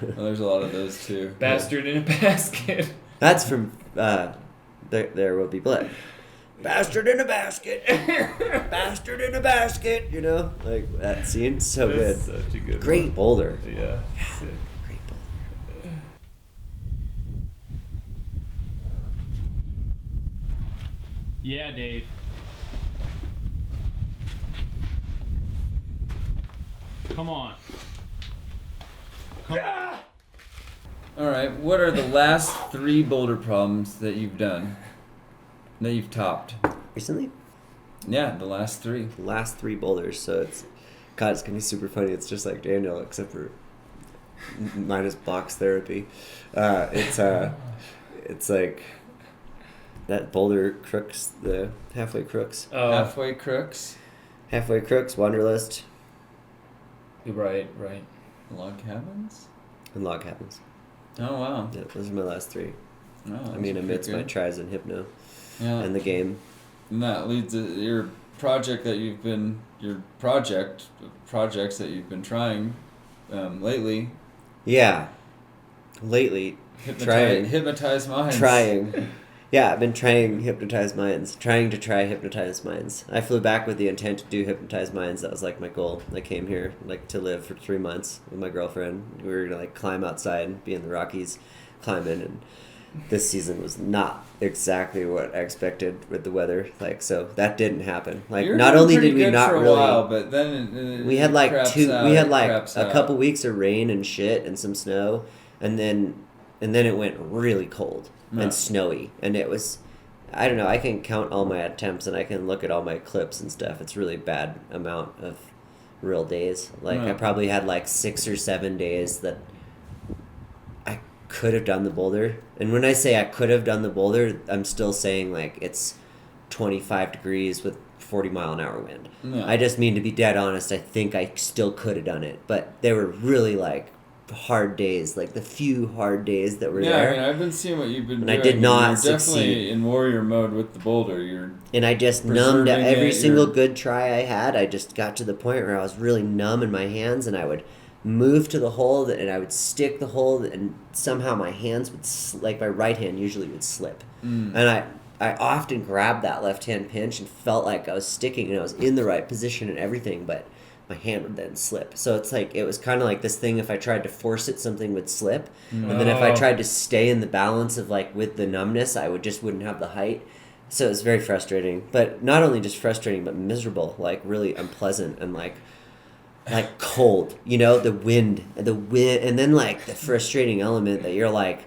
Well, there's a lot of those too. Bastard in a basket. That's from There Will Be Blood. Bastard in a basket. Bastard in a basket. You know, like that scene, so good. That's such a good Great boulder. one. Yeah. Sick. Great boulder. Yeah, Dave. Come on. All right. What are the last 3 boulder problems that you've done? That you've topped? Recently, Yeah, the last 3. the last 3 boulders, so it's gonna be super funny. It's just like Daniel, except for minus box therapy. It's like that boulder crooks, the halfway crooks, Oh, Halfway crooks, Wanderlust, right. log cabins. and Log Cabins. Oh wow. Yeah, those are my last 3. Oh, I those mean, are amidst pretty my good. tries in hypno Yeah. and the game. And that leads to your projects that you've been projects that you've been trying lately. Yeah, lately Hypnotized Minds. Yeah, I've been trying Hypnotized Minds. Trying to try Hypnotized Minds. I flew back with the intent to do Hypnotized Minds. That was like my goal. I came here like to live for 3 months with my girlfriend. We were gonna like climb outside and be in the Rockies, climbing. And this season was not exactly what I expected with the weather. Like, so that didn't happen. Like, not only did we not really, while, but then we had like a couple weeks of rain and shit and some snow, and then it went really cold. And snowy, and it was, I don't know, I can count all my attempts and I can look at all my clips and stuff. It's really bad amount of real days. Like, I probably had like 6 or 7 days that I could have done the boulder. And when I say I could have done the boulder, I'm still saying like it's 25 degrees with 40-mile-an-hour wind. I just mean, to be dead honest, I think I still could have done it, but they were really like hard days, like the few hard days that were there. I mean, I've been seeing what you've been doing. I did not You're succeed. definitely in warrior mode with the boulder. And I just numbed out every single good try I had. I just got to the point where I was really numb in my hands, and I would move to the hold, and I would stick the hold, and somehow my hands would, like my right hand usually would slip. And I often grabbed that left hand pinch and felt like I was sticking, and I was in the right position and everything, but my hand would then slip. So it's like, it was kind of like this thing, if I tried to force it, something would slip. And then if I tried to stay in the balance of like with the numbness, I wouldn't have the height. So it was very frustrating. But not only just frustrating, but miserable, like really unpleasant and like cold, you know, the wind, and then like the frustrating element that you're like,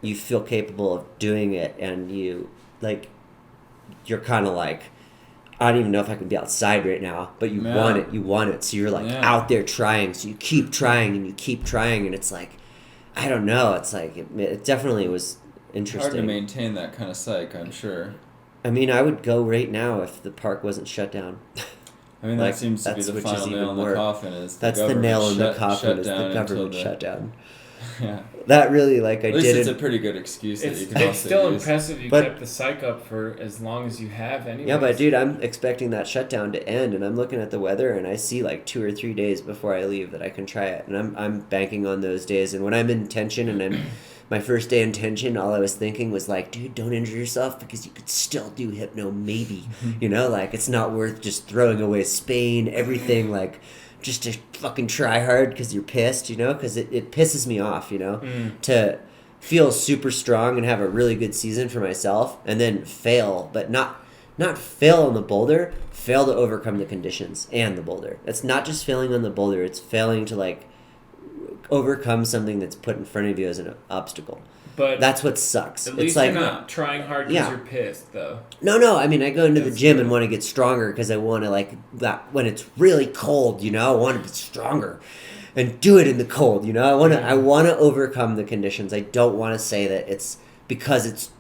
you feel capable of doing it, and you're kind of like, I don't even know if I can be outside right now, but you want it. So you're like out there trying. So you keep trying and you keep trying, and it's like, I don't know. It's like, it definitely was interesting. Hard to maintain that kind of psych, I'm sure. I mean, I would go right now if the park wasn't shut down. I mean, that seems to be the final nail in the coffin. That's the nail in the coffin, is the government shutdown. Yeah. That really, like, I did. At least it's a pretty good excuse that you can also use. It's still impressive you kept the psych up for as long as you have anyway. Yeah, but dude, I'm expecting that shutdown to end, and I'm looking at the weather, and I see like 2 or 3 days before I leave that I can try it, and I'm banking on those days. And when I'm in tension, and I'm my first day in tension, all I was thinking was like, dude, don't injure yourself, because you could still do hypno, maybe. You know, like, it's not worth just throwing away Spain, everything, like, just to fucking try hard because you're pissed, you know, because it pisses me off, you know, to feel super strong and have a really good season for myself and then fail, but not fail on the boulder, fail to overcome the conditions and the boulder. It's not just failing on the boulder, it's failing to like overcome something that's put in front of you as an obstacle. But that's what sucks. At least it's like, you're not trying hard because you're pissed, though. No. I mean, I go into the gym and want to get stronger because I want to, like, that when it's really cold, you know, I want to be stronger and do it in the cold, you know. I want to overcome the conditions. I don't want to say that it's because it's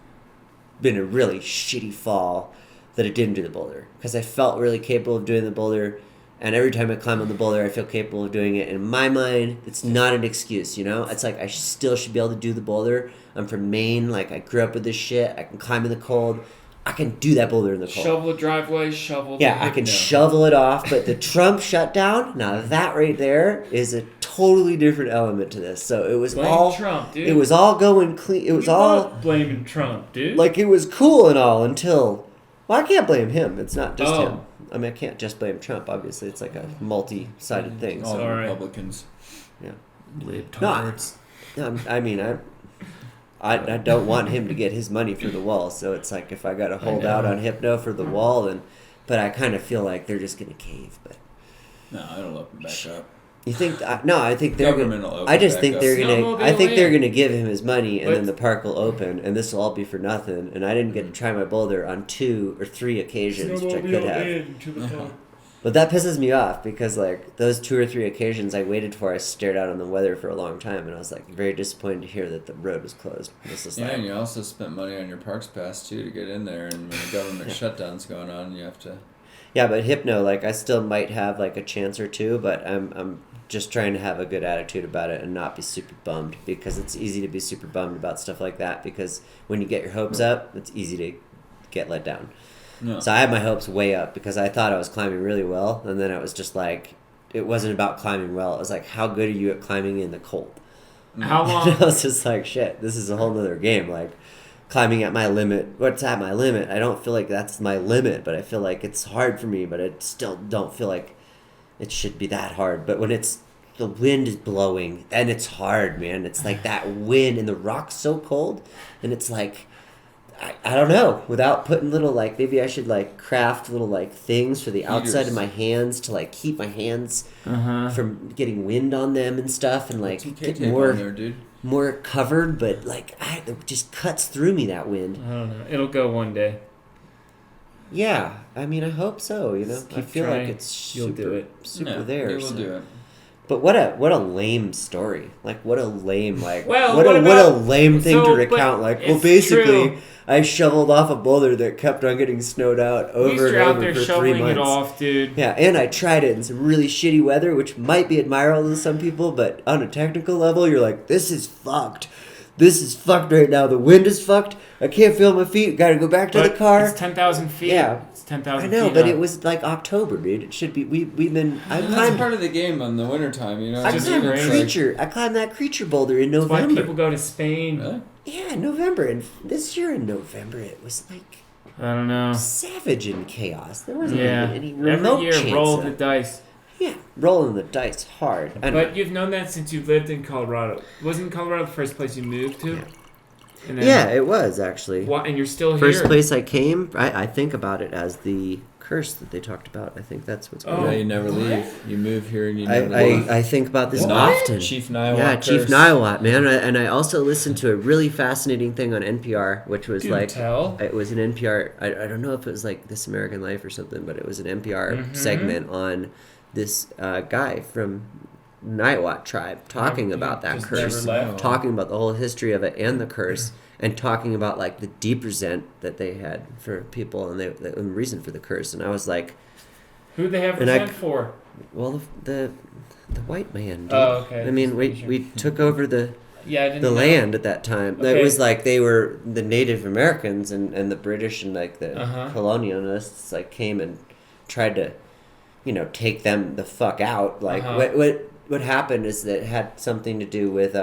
been a really shitty fall that I didn't do the boulder, because I felt really capable of doing the boulder. And every time I climb on the boulder, I feel capable of doing it. In my mind, it's not an excuse, you know? It's like, I still should be able to do the boulder. I'm from Maine. Like, I grew up with this shit. I can climb in the cold. I can do that boulder in the cold. Shovel the driveway, shovel the I can shovel it off. But the Trump shutdown, now that right there is a totally different element to this. So it was Trump, dude. It was all going clean. It was all blaming Trump, dude. Like, it was cool and all until... Well, I can't blame him. It's not just him. I mean, I can't just blame Trump. Obviously, it's like a multi-sided thing. All so. Republicans. Yeah. Libtards. No, I mean, I don't want him to get his money for the wall. So it's like, if I got to hold out on Hypno for the wall, then... But I kind of feel like they're just going to cave. But no, it'll open back up. You think? No, I think they're going to... I just think they're going to... I think they're going to give him his money, and then the park will open, and this will all be for nothing. And I didn't get to try my boulder on 2 or 3 occasions, which I could have. But that pisses me off, because like those 2 or 3 occasions I waited for, I stared out on the weather for a long time, and I was like very disappointed to hear that the road was closed. And you also spent money on your parks pass too to get in there, and when the government shutdown's going on, you have to... Yeah, but Hypno, like, I still might have like a chance or two, but I'm just trying to have a good attitude about it and not be super bummed, because it's easy to be super bummed about stuff like that, because when you get your hopes up, it's easy to get let down. No. So I had my hopes way up because I thought I was climbing really well, and then it was just like, it wasn't about climbing well. It was like, how good are you at climbing in the cold? How And long? I was just like, shit, this is a whole nother game. Like, climbing at my limit. What's at my limit? I don't feel like that's my limit, but I feel like it's hard for me, but I still don't feel like it should be that hard. But when the wind is blowing, and it's hard, man. It's like that wind, and the rock's so cold, and it's like, I don't know, without putting little, like, maybe I should, like, craft little, like, things for the outside of my hands to, like, keep my hands from getting wind on them and stuff, and, like, get more covered, but, like, it just cuts through me, that wind. I don't know. It'll go one day. Yeah, I mean, I hope so, you know? I feel trying. like it's You'll do it. super there. You will do it. But what a lame story. Like, what a lame, like, Well, what a about- lame thing to so, recount. but Like, well, it's basically, true. I shoveled off a boulder that kept on getting snowed out At least over you're and out over there for 3 shoveling months. it off, dude. Yeah, and I tried it in some really shitty weather, which might be admirable to some people, but on a technical level, you're like, this is fucked. This is fucked right now. The wind is fucked. I can't feel my feet. Got to go back to the car. It's 10,000 feet. Yeah. It's 10,000 I feet. know, but up. it was like October, dude. It should be. We've been. I That's climbed. part of the game on the wintertime, you know. I just climbed crazy. creature. I climbed that creature boulder in That's why November. people go to Spain. Really? Yeah, in November, and this year in November, it was like I don't know. savage in chaos. There wasn't Yeah. even any remote Every year, chance roll of- the dice. Yeah, rolling the dice hard. I know. But you've known that since you lived in Colorado. Wasn't Colorado the first place you moved to? Yeah. And then, Yeah, it was actually. And you're still First here. place I came, I think about it as the curse that they talked about. I think that's what's going Oh. Yeah, on. you never leave. You move here and you never I, leave. I think about this What? often. Chief Niwot Yeah, Chief curse. Niwot, man. And I also listened to a really fascinating thing on NPR, which was Do like, tell. it was an NPR, I don't know if it was like This American Life or something, but it was an NPR segment on this guy from Niwot tribe talking about that Just curse, never left. talking about the whole history of it and the curse, and talking about like the deep resent that they had for people and the reason for the curse. And I was like, Who'd they have And I- resent for? well, the white man. Dude. Oh, okay. I mean, we took over the Yeah, I didn't the know. land at that time. Okay. It was like they were the Native Americans and the British and like the colonialists like came and tried to, you know, take them the fuck out. Like what happened is that it had something to do with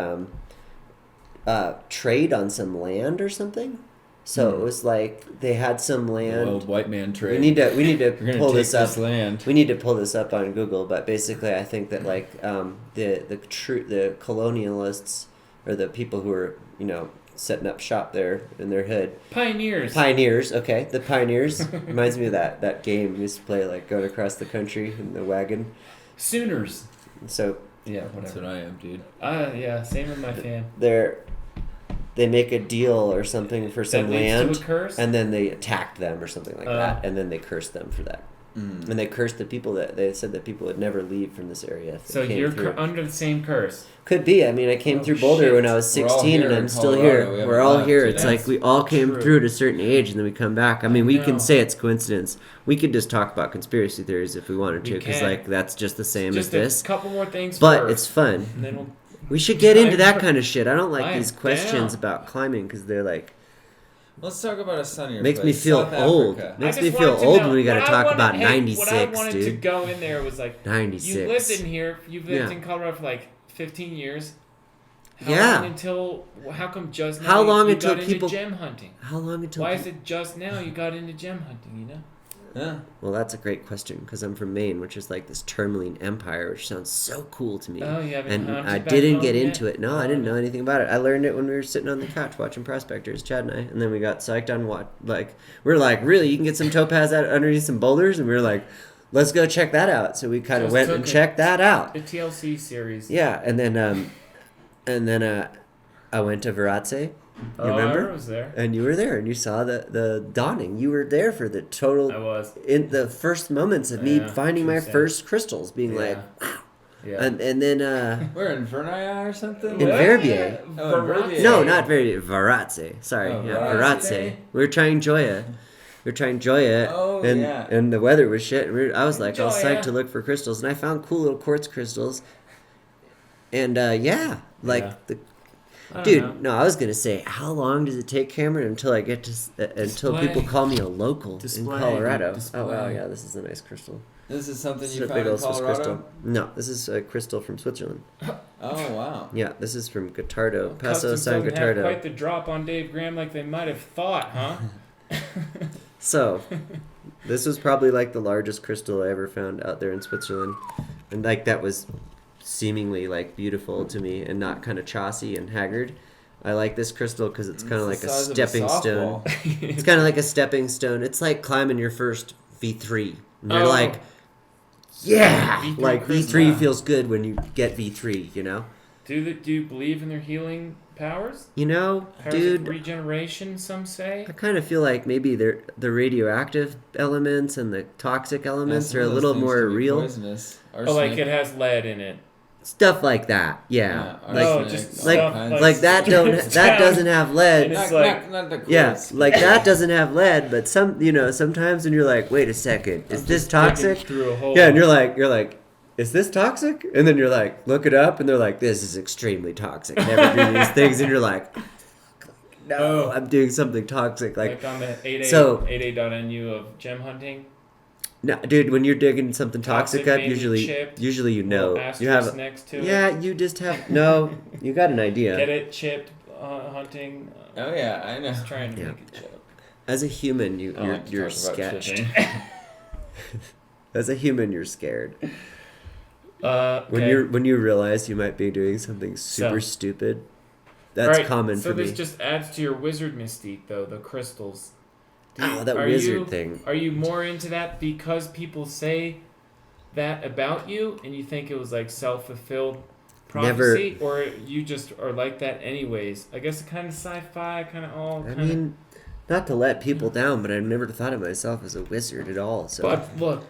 trade on some land or something. So it was like they had some land. Old white man trade. We need to We're gonna pull take this up. land. We need to pull this up on Google, but basically, I think that like the colonialists or the people who were, you know, setting up shop there in their hood. Pioneers, okay, the pioneers reminds me of that game we used to play, like going across the country in the wagon. Sooners. So Yeah, That's whatever. what I am, dude. Yeah, same with my fam. they make a deal or something for some That leads land, to a curse? and then they attacked them or something like that, and then they cursed them for that. Mm. And they cursed the people that they said that people would never leave from this area. If they So came you're through. under the same curse. Could be. I mean, I came Oh, through Boulder shit. when I was We're all 16, here and I'm in still Colorado. We here. haven't We're all left. here. It's That's like we all came true. through at a certain age, and then we come back. I mean, we know. can say it's coincidence. We could just talk about conspiracy theories if we wanted to, We because can. like that's just the same Just as this. a couple more things But first, it's fun. and then we'll... We should get into that I'm- kind of shit. I don't like I'm these questions down. about climbing because they're like Let's talk about a sunnier makes me place, feel South old. Africa. Makes I me just feel wanted to old know- when we got to what I talk wanted- about hey, 96, What I wanted to dude. go in there was like, 96. you lived in here. You've lived Yeah. in Colorado for like 15 years. Yeah. How come just now? How long you until got people- into gem hunting? How long until? Why is it just now you got into gem hunting? You know. Yeah. Well, that's a great question because I'm from Maine, which is like this tourmaline empire, which sounds so cool to me. Oh, you haven't And hunted I back didn't home get yet? into it. No, I didn't know anything about it. I learned it when we were sitting on the couch watching Prospectors, Chad and I, and then we got psyched on what, like, we were like, really, you can get some topaz out underneath some boulders, and we were like, let's go check that out. So we kind of Just went took and it. checked that out. The TLC series. Yeah, and then I went to Varatse. You Oh, remember? I was there. And you were there, and you saw the dawning. You were there for the total I was. in the first moments of me Yeah, finding true my sad. first crystals, being Yeah. like, Yeah. and then We're in Vernaya or something? In Verbier. Oh, in Verbier. no, not very Varatse. Sorry, Oh, yeah, Varatse. Varatse. We were trying Joya. Oh, and yeah. and the weather was shit. And I was like, all Joya. psyched to look for crystals, and I found cool little quartz crystals. And Yeah. the I don't dude, know. no, I was gonna say, how long does it take, Cameron, until until Display. people call me a local Display, in Colorado? display. Oh wow, yeah, this is a nice crystal. This is something This you is a found big in old Swiss Colorado? crystal. No, this is a crystal from Switzerland. Oh, wow. Yeah, this is from Gotardo, Paso Customs San doesn't have Gotardo. quite the drop on Dave Graham like they might have thought, huh? So, this was probably like the largest crystal I ever found out there in Switzerland, and like that was seemingly like beautiful to me and not kind of chossy and haggard. I like this crystal because it's kind of like a stepping stone. It's kind of like a stepping stone. It's like climbing your first V3. And you're like, yeah, V3 like crystal. V3 feels good when you get V3. You know. Do you believe in their healing powers? You know, Powers dude. of regeneration, some say. I kind of feel like maybe the radioactive elements and the toxic elements are a little more real. Poisonous. Oh, like it has lead in it. Stuff like that, yeah. Like, oh, just like, stuff like that that doesn't have lead. It's not the Yeah, coolest. like that doesn't have lead, but sometimes when you're like, wait a second, is this toxic? Through a hole. Yeah, and you're like, is this toxic? And then you're like, look it up, and they're like, this is extremely toxic. Never do these things, and you're like, no, I'm doing something toxic. Like on the 8A.nu of gem hunting. No, dude, when you're digging something toxic up, maybe usually chipped, you know. You have next to it. yeah, you just have no. You got an idea. Get it chipped hunting. Oh, yeah, I know. Just trying to Yeah. make a joke. As a human, you're sketched. As a human, you're scared. Okay. When you realize you might be doing something super stupid. That's Alright, common so for me. this just adds to your wizard mystique, though, the crystals. That are wizard thing. Are you more into that because people say that about you and you think it was like self-fulfilled prophecy? Or you just are like that anyways? I guess kind of sci-fi, kind of all I kind of... mean, not to let people down, but I've never thought of myself as a wizard at all. So But look,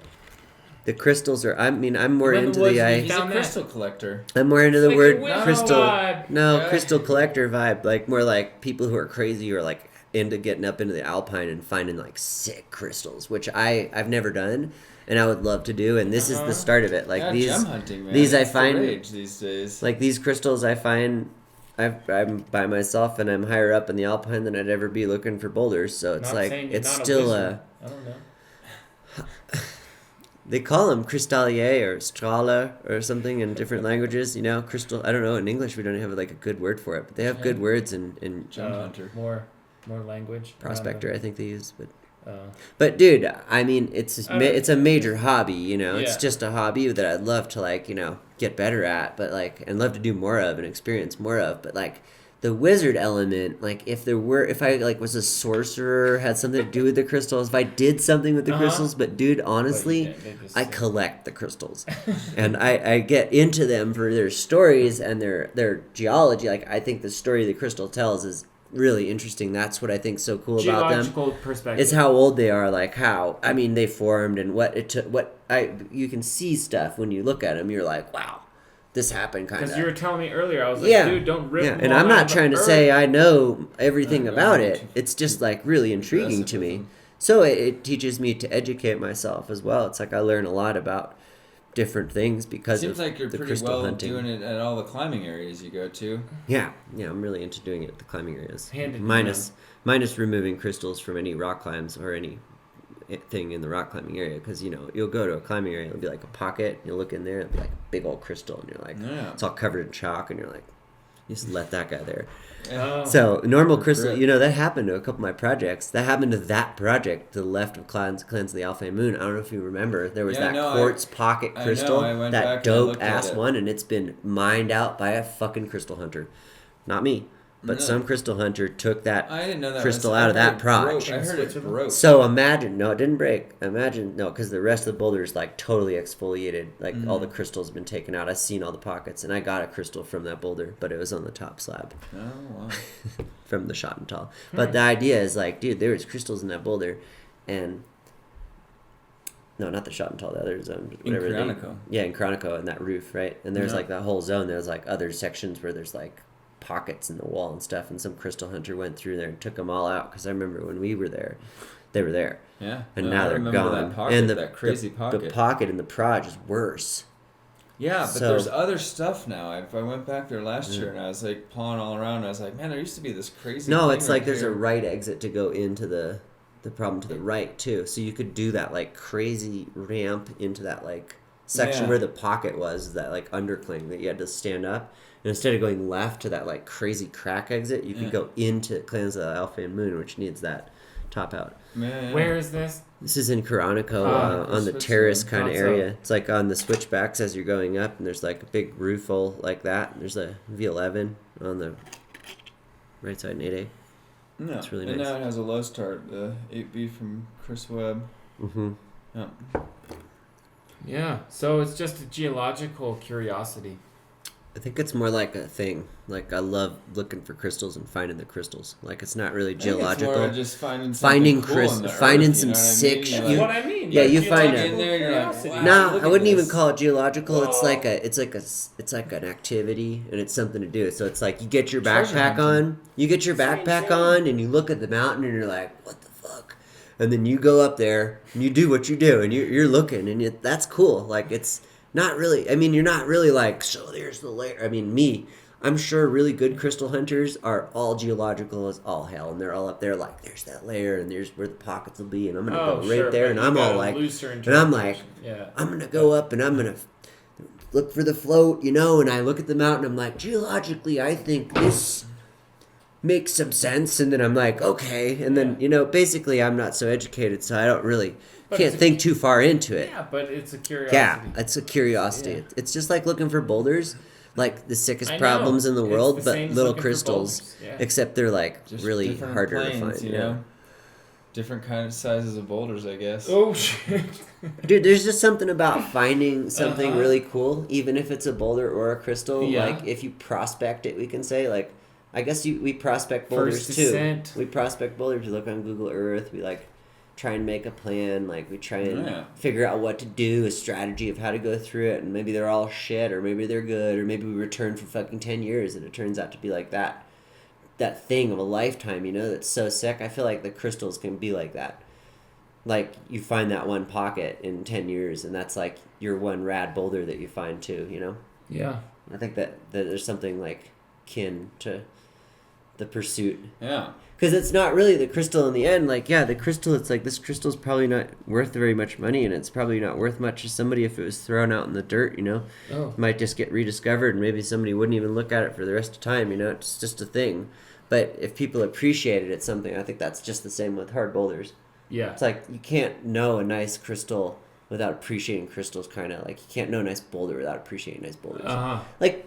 the crystals are. I'm more When into was the. he He's a found crystal collector. I'm more into the like a word wizard crystal. vibe. No, Yeah. crystal collector vibe. Like more like people who are crazy or like into getting up into the alpine and finding like sick crystals, which I've never done, and I would love to do. And this is the start of it. Like Yeah, these gem hunting, man. these I It's the find rage these days. like these crystals I find. I'm by myself and I'm higher up in the alpine than I'd ever be looking for boulders. So it's not like saying you're it's not still wizard. I don't know. They call them cristallier or strahler or something in different languages. You know, crystal. I don't know. In English, we don't have like a good word for it, but they have good words in Gem hunter. More language. prospector. I think they use, Uh, but dude, I mean, it's a major hobby. You know, Yeah. it's just a hobby that I'd love to like get better at, but like and love to do more of and experience more of. But like the wizard element, like if I like was a sorcerer, had something to do with the crystals, if I did something with the crystals, but dude, honestly, they just- I collect the crystals, and I get into them for their stories and their geology. Like I think the story the crystal tells is really interesting. That's what I think so cool about them. geological perspective. It's how old they are, like how they formed and what it took. You can see stuff when you look at them. You're like, wow, this happened kind of. Because you were telling me earlier, I was like, Yeah. dude, don't rip them And all I'm out not of the trying to earth. say I know everything I about know it. too. It's just like really intriguing to me. So it teaches me to educate myself as well. It's like I learn a lot about different things because Seems of like you're the pretty crystal well hunting. doing it at all the climbing areas you go to. Yeah, I'm really into doing it at the climbing areas. Hand in Minus removing crystals from any rock climbs or any thing in the rock climbing area, because you'll go to a climbing area, it'll be like a pocket, you'll look in there, it'll be like a big old crystal, and you're like, Yeah. it's all covered in chalk, and you're like, you just let that guy there. Oh. So normal For crystal, grip. that happened to a couple of my projects. That happened to that project to the left of Cleanse of the Alpha Moon. I don't know if you remember. There was Yeah, that no, quartz pocket I know, crystal, I went back that and I dope looked at ass it. one, and it's been mined out by a fucking crystal hunter. Not me, but No. some crystal hunter took that I didn't know that crystal was, out of I heard that it broke. proj. I heard it broke. So imagine, no, it didn't break. Imagine, no, because the rest of the boulder is like totally exfoliated. Like all the crystal's been taken out. I've seen all the pockets, and I got a crystal from that boulder, but it was on the top slab Oh, wow. from the Schottental. But the idea is like, dude, there was crystals in that boulder, and no, not the Schottental, the other zone, whatever. Chronico. In Chronico, in that roof, right? And there's Yeah. like that whole zone. There's like other sections where there's like pockets in the wall and stuff. And some crystal hunter went through there and took them all out. Because I remember when we were there, they were there, Yeah. and No, now I they're remember gone. That pocket, and that crazy pocket. the pocket in the proj is worse. Yeah, but So- there's other stuff now. I went back there last year and I was like pawing all around. And I was like, man, there used to be this crazy. No, thing it's like right there's here. a right exit to go into the problem to the right too. So you could do that like crazy ramp into that like section where the pocket was, that like undercling that you had to stand up. And instead of going left to that like crazy crack exit, you could go into Clans of the Alpha and Moon, which needs that top out. Where is this? This is in Coronico, on the terrace kind of area. It's like on the switchbacks as you're going up, and there's like a big roofle like that. There's a V11 on the right side in 8A. No, it's really and nice. now it has a low start, the 8B from Chris Webb. Mm-hmm. Yeah. Yeah, so it's just a geological curiosity. I think it's more like a thing. Like, I love looking for crystals and finding the crystals. Like, it's not really geological. It's more just finding finding cool finding some sick shit. That's what I mean. Yeah, you find in there, you're like, wow. No, look I at wouldn't even this. call it geological. It's like an activity, and it's something to do. So it's like you get your Treasure backpack hunting. on, and you look at the mountain, and you're like, what the fuck? And then you go up there and you do what you do, and you're looking, and that's cool. Like, it's not really. I mean, you're not really like, so there's the layer. I mean, I'm sure really good crystal hunters are all geological as all hell, and they're all up there like, there's that layer, and there's where the pockets will be, and I'm gonna go right there, and I'm all like, and I'm like, I'm gonna go up, and I'm gonna look for the float, and I look at the mountain, I'm like, geologically, I think this makes some sense, and then I'm like, okay, and then basically I'm not so educated, so I don't really. Can't think too far into it. Yeah, but it's a curiosity. Yeah, it's a curiosity. Yeah. It's just like looking for boulders, like the sickest problems in the world, the but little crystals. Yeah. Except they're like Just really different harder planes, to find. You know? Different kind of sizes of boulders, I guess. Oh shit! Dude, there's just something about finding something really cool, even if it's a boulder or a crystal. Yeah. Like if you prospect it, we can say like, I guess we prospect boulders First too. descent. We prospect boulders. We look on Google Earth. We like. Try and make a plan, like we try and figure out what to do, a strategy of how to go through it, and maybe they're all shit, or maybe they're good, or maybe we return for fucking 10 years and it turns out to be like that thing of a lifetime, that's so sick. I feel like the crystals can be like that. Like you find that one pocket in 10 years and that's like your one rad boulder that you find too, Yeah. I think that there's something like kin to the pursuit. Yeah. Because it's not really the crystal in the end. Like, yeah, the crystal, it's like this crystal's probably not worth very much money, and it's probably not worth much to somebody if it was thrown out in the dirt, Oh. It might just get rediscovered, and maybe somebody wouldn't even look at it for the rest of time, It's just a thing. But if people appreciate it, it's something. I think that's just the same with hard boulders. Yeah. It's like you can't know a nice crystal without appreciating crystals, kind of. Like, you can't know a nice boulder without appreciating nice boulders. Like,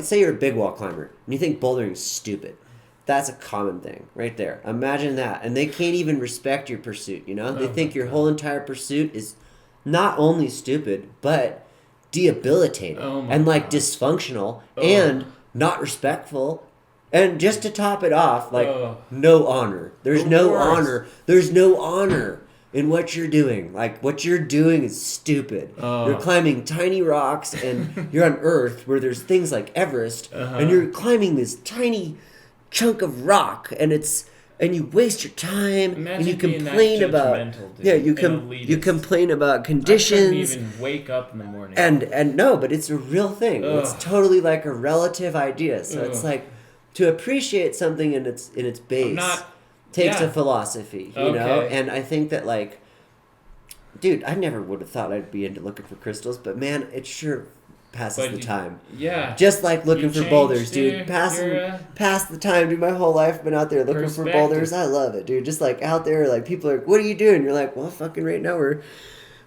say you're a big wall climber, and you think bouldering's stupid. That's a common thing right there. Imagine that. And they can't even respect your pursuit, They think your whole entire pursuit is not only stupid, but debilitating and like dysfunctional and not respectful. And just to top it off, like no honor. There's no honor. There's no honor in what you're doing. Like what you're doing is stupid. You're climbing tiny rocks and you're on Earth where there's things like Everest and you're climbing this tiny chunk of rock and you waste your time. Imagine and you being complain that about judgmental, dude, you complain about conditions. I couldn't even wake up in the morning. And no, but it's a real thing. It's totally like a relative idea. So it's like to appreciate something in its base takes a philosophy, you know? And I think that like dude, I never would have thought I'd be into looking for crystals, but man, it sure passes the time. Yeah. Just like looking for boulders, dude. Pass the time, dude. My whole life been out there looking for boulders. I love it, dude. Just like out there, like people are like, what are you doing? You're like, well, fucking right now we're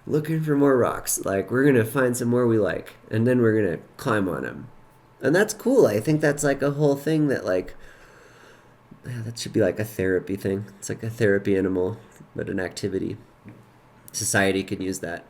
looking for more rocks. Like we're going to find some more we like, and then we're going to climb on them. And that's cool. I think that's like a whole thing that like, that should be like a therapy thing. It's like a therapy animal, but an activity. Society can use that.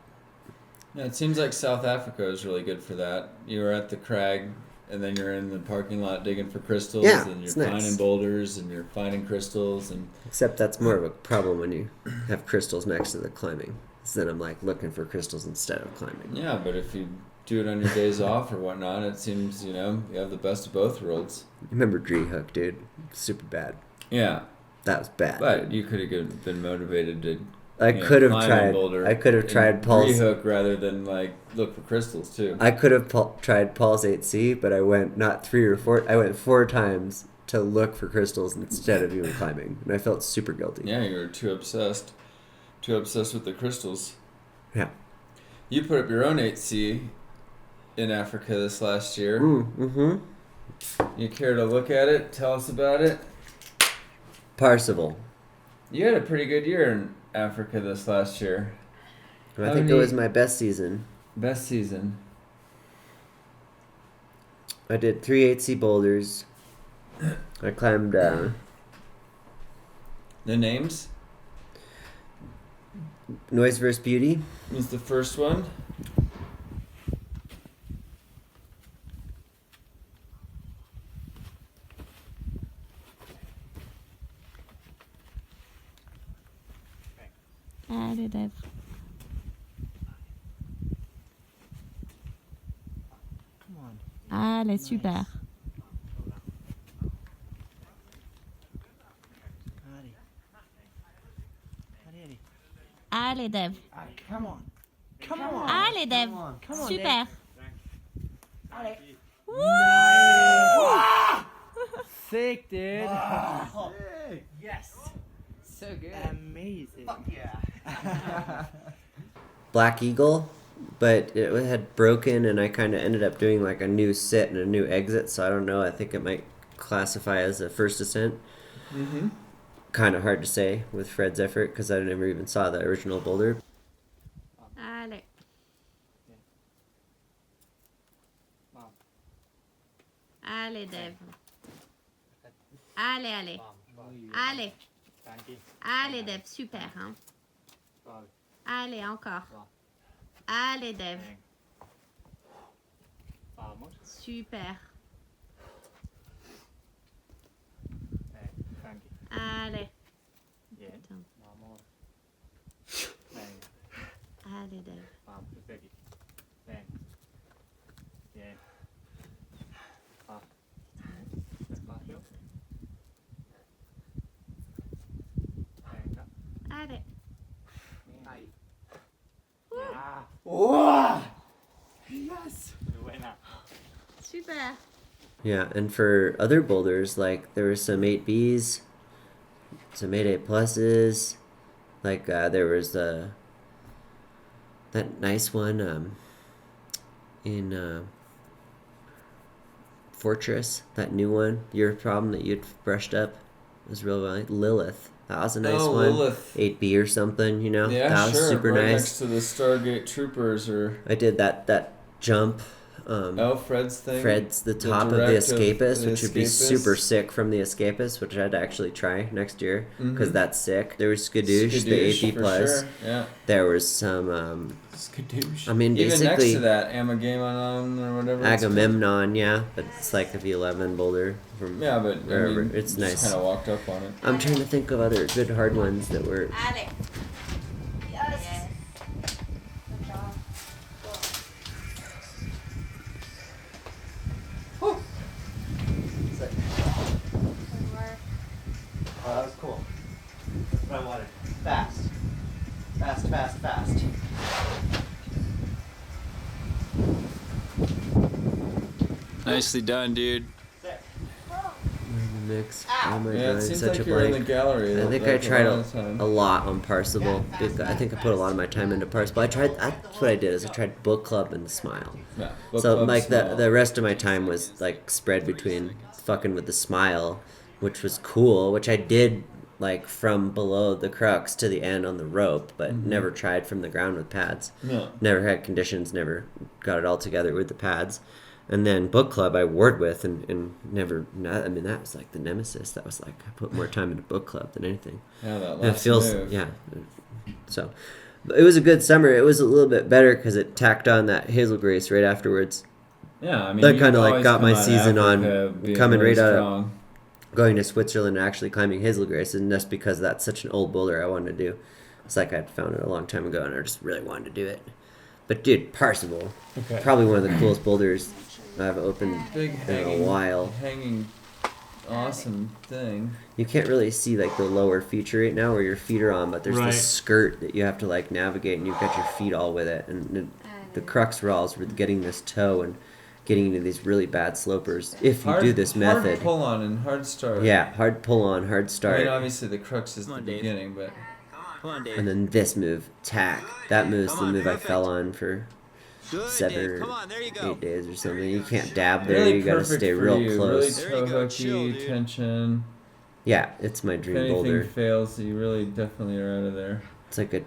Yeah, it seems like South Africa is really good for that. You're at the crag, and then you're in the parking lot digging for crystals, and you're finding boulders, and you're finding crystals. Except that's more of a problem when you have crystals next to the climbing. So then I'm like looking for crystals instead of climbing. Yeah, but if you do it on your days off or whatnot, it seems, you have the best of both worlds. You remember Dree Hook, dude? Super bad. Yeah. That was bad. But dude. You could have been motivated to... I could have tried Paul's Pre-hook rather than like look for crystals too. I could have tried Paul's 8C, but I went not 3 or 4. I went 4 times to look for crystals instead of even climbing, and I felt super guilty. Yeah, you were too obsessed with the crystals. Yeah. You put up your own 8C in Africa this last year. Mm-hmm. You care to look at it? Tell us about it. Parsival. You had a pretty good year in Africa this last year. I think it was my best season. Best season. I did 3 8C boulders. I climbed The names? Noise vs. Beauty. Was the first one. Allez, Dave. Allez, super. Allez, Dave. Come on. Come on. Allez, Dave. Come on, Super. Allez. Woo! Sick, dude. Wow. Yes. So good. Amazing. Fuck yeah. Black Eagle, but it had broken, and I kind of ended up doing like a new sit and a new exit, so I don't know. I think it might classify as a first ascent. Mm-hmm. Kind of hard to say with Fred's effort because I never even saw the original boulder. Allez. Allez, Dave. Allez, allez. Allez. Allez, Dave. Super, hein? Allez, encore. Allez, Dave. Super. Allez. Putain. Allez, Dave. Allez. Wow. Yes. Super. Yeah, and for other boulders, like there were some 8Bs, some 8A pluses, like there was that nice one in Fortress, that new one, your problem that you'd brushed up was real well. Lilith. That was a nice one. Lilith. 8B or something, you know? Yeah, that was sure. super right nice. next to the Stargate Troopers, or I did that jump. Fred's thing. Fred's the top of the direct Escapist, the which would be Escapist. super sick from the Escapist, which I'd actually try next year because Mhm. that's sick. There was Skadoosh, the Skadoosh, 8B for plus. sure. Yeah. There was some. Skadoosh. I mean, Even next basically to that, Agamemnon or whatever. it's called. Agamemnon, yeah, but it's like the V11 boulder from. Yeah, but I wherever. mean, It's just nice. kind of walked up on it. I'm trying to think of other good hard ones that were. Allez. Yes. Oh, that was cool. That's what I wanted. Fast. Fast, fast, fast. Nicely done, dude. Sick. The mix. Oh my Yeah, it god, seems such like a you're in the blank. gallery. I think I tried a lot on Parsival. I think I put a lot of my time into Parsival. That's what I did. Is I tried Book Club and the Smile. Yeah, So like the rest of my time was like spread between fucking with the Smile, which was cool, which I did like from below the crux to the end on the rope, but never tried from the ground with pads. No. Never had conditions, never got it all together with the pads. And then Book Club I warred with and never, I mean, that was like the nemesis. That was like, I put more time into Book Club than anything. Yeah, that And it last feels, move. yeah. So, but it was a good summer. It was a little bit better because it tacked on that Hazel Grace right afterwards. Yeah, I mean, That you kinda, like, always got my come out of season on Africa being coming really right out of- strong. Going to Switzerland and actually climbing Hazel Grace, and that's because that's such an old boulder I wanted to do. It's like I'd found it a long time ago and I just really wanted to do it. But dude, Parsival, Okay. probably one of the coolest boulders I've opened Big in hanging, a while. hanging, awesome thing. You can't really see like the lower feature right now where your feet are on, but there's Right. this skirt that you have to like navigate, and you've got your feet all with it. And the crux rolls with getting this toe and getting into these really bad slopers if you do this method. Hard pull on and hard start. Yeah, hard pull on, hard start. I mean, obviously the crux is the beginning, but. Come on, Dave. And then this move, tack. That move's the move I fell on for Good, 7 Dave. or Come on, there you go. 8 days or something. You can't dab there. Really You gotta perfect stay for real you. close. Really toe There you go. Chill, hooky, dude. tension. Yeah, it's my If dream anything boulder. fails, you really definitely are out of there. It's like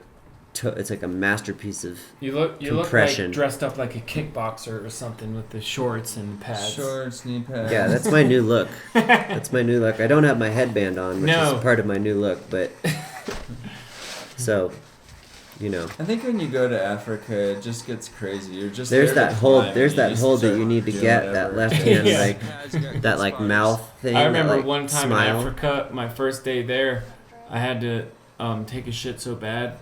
it's like a masterpiece of You look compression. like dressed up like a kickboxer or something with the shorts and pads. Shorts, knee pads. Yeah, that's my new look. That's my new look. I don't have my headband on, which No. is part of my new look, but so, you know. I think when you go to Africa, it just gets crazy. You're just There's there that to hold. climb, There's and you that just hold that start you need to doing get. whatever. That left hand, Yeah. like that, like mouth thing. I remember that, like, one time smile. in Africa, my first day there, I had to take a shit so bad,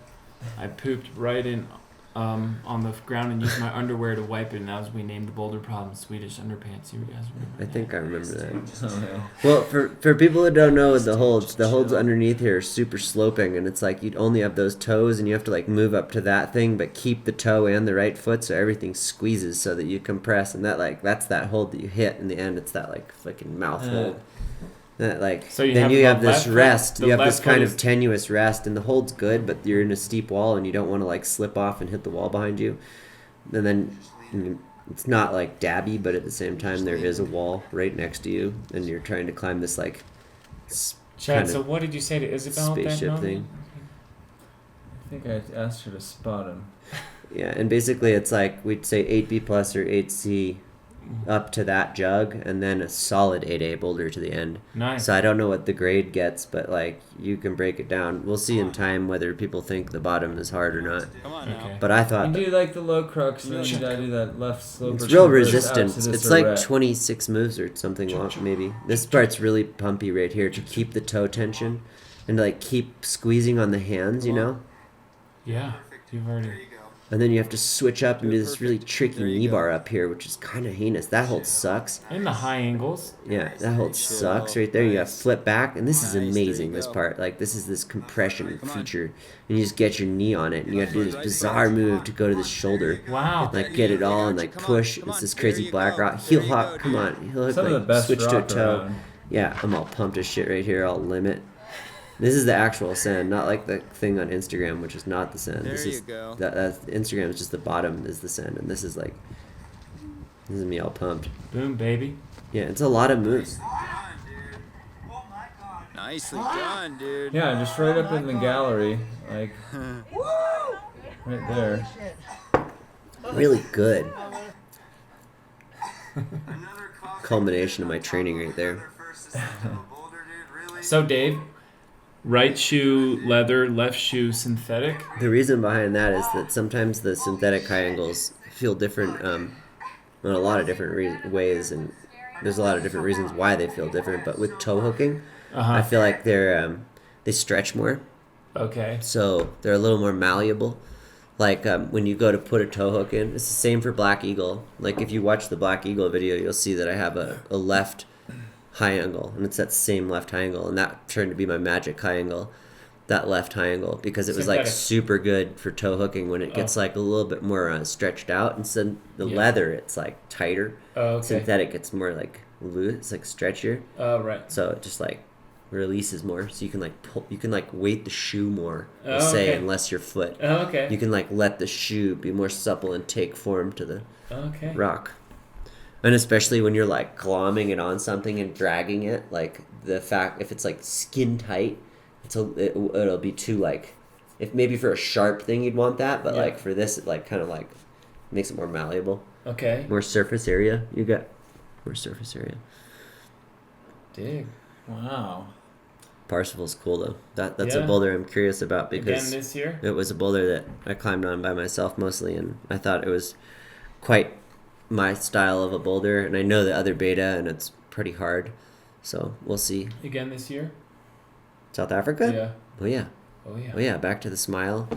I pooped right in on the ground and used my underwear to wipe it, and that was we named the boulder problem Swedish underpants. You guys remember? I think I remember that. Oh, yeah. Well, for people that don't know the holds underneath here are super sloping, and it's like you'd only have those toes, and you have to like move up to that thing, but keep the toe and the right foot, so everything squeezes so that you compress, and that's that hold that you hit in the end. It's that like fucking mouth hold. That like So you then have you the have this left foot- rest. the You have left this kind foot of is- tenuous rest, and the hold's good, but you're in a steep wall, and you don't want to like slip off and hit the wall behind you. And then it's not like dabby, but at the same time there is a wall right next to you, and you're trying to climb this like Chad, kind so of what did you say to Isabel at that spaceship moment? thing. I think I asked her to spot him. Yeah, and basically it's like we'd say 8B plus or 8C up to that jug, and then a solid 8A boulder to the end. Nice. So I don't know what the grade gets, but like you can break it down. We'll see in time whether people think the bottom is hard or not. Come on Okay. now. But I thought You do like the low crux, and then you gotta do that left slope. it's real resistance. It's like 26 moves or something long, maybe. This part's really pumpy right here to keep the toe tension and to like keep squeezing on the hands, you know? Yeah, you've already. And then you have to switch up and do this really tricky knee bar up here, which is kind of heinous. That hold sucks. In the high angles. Yeah, that hold sucks right there. You got to flip back, and this is amazing, this part. Like, this is this compression feature. And you just get your knee on it, and you got to do this bizarre move to go to the shoulder. Wow. Like, get it all and, like, push. It's this crazy black rock. Heel hop, come on. Heel hook, Some of the like, best switch to a rock toe. around. Yeah, I'm all pumped as shit right here. I'll limit. This is the actual ascend, not like the thing on Instagram, which is not the ascend. There This you is go. that Instagram is just the bottom is the ascend, and this is like this is me all pumped. Boom, baby. Yeah, it's a lot of moves. Nicely done, dude. Yeah, just right up in the gallery, like right there. Really good. Culmination of my training right there. So, Dave, right shoe leather, left shoe synthetic. The reason behind that is that sometimes the synthetic high angles feel different in a lot of different ways, and there's a lot of different reasons why they feel different. But with toe hooking, I feel like they stretch more, Okay. so they're a little more malleable. Like when you go to put a toe hook in, it's the same for Black Eagle. Like if you watch the Black Eagle video, you'll see that I have a left high angle, and it's that same left high angle, and that turned to be my magic high angle, that left high angle, because it was like Synthetic. super good for toe hooking when it gets like a little bit more stretched out. Instead the Yeah. leather, it's like tighter. Oh, okay. Synthetic, it's more like loose, it's like stretchier, Oh, right. so it just like releases more, so you can like pull, you can like weight the shoe more, we'll Oh, say, okay. and less your foot. Oh, okay. You can like let the shoe be more supple and take form to the Okay. rock. And especially when you're like glomming it on something and dragging it, like the fact if it's like skin tight, it'll be too like, if maybe for a sharp thing you'd want that, but Yeah. like for this it like kind of like makes it more malleable, Okay. more surface area. You got more surface area. Dig. Wow. Parsifal's cool though. That's Yeah. a boulder I'm curious about Again because this year. it was a boulder that I climbed on by myself mostly, and I thought it was quite my style of a boulder, and I know the other beta, and it's pretty hard, so we'll see. Again this year. South Africa? Yeah. Oh yeah. Oh yeah. Oh yeah, back to the smile.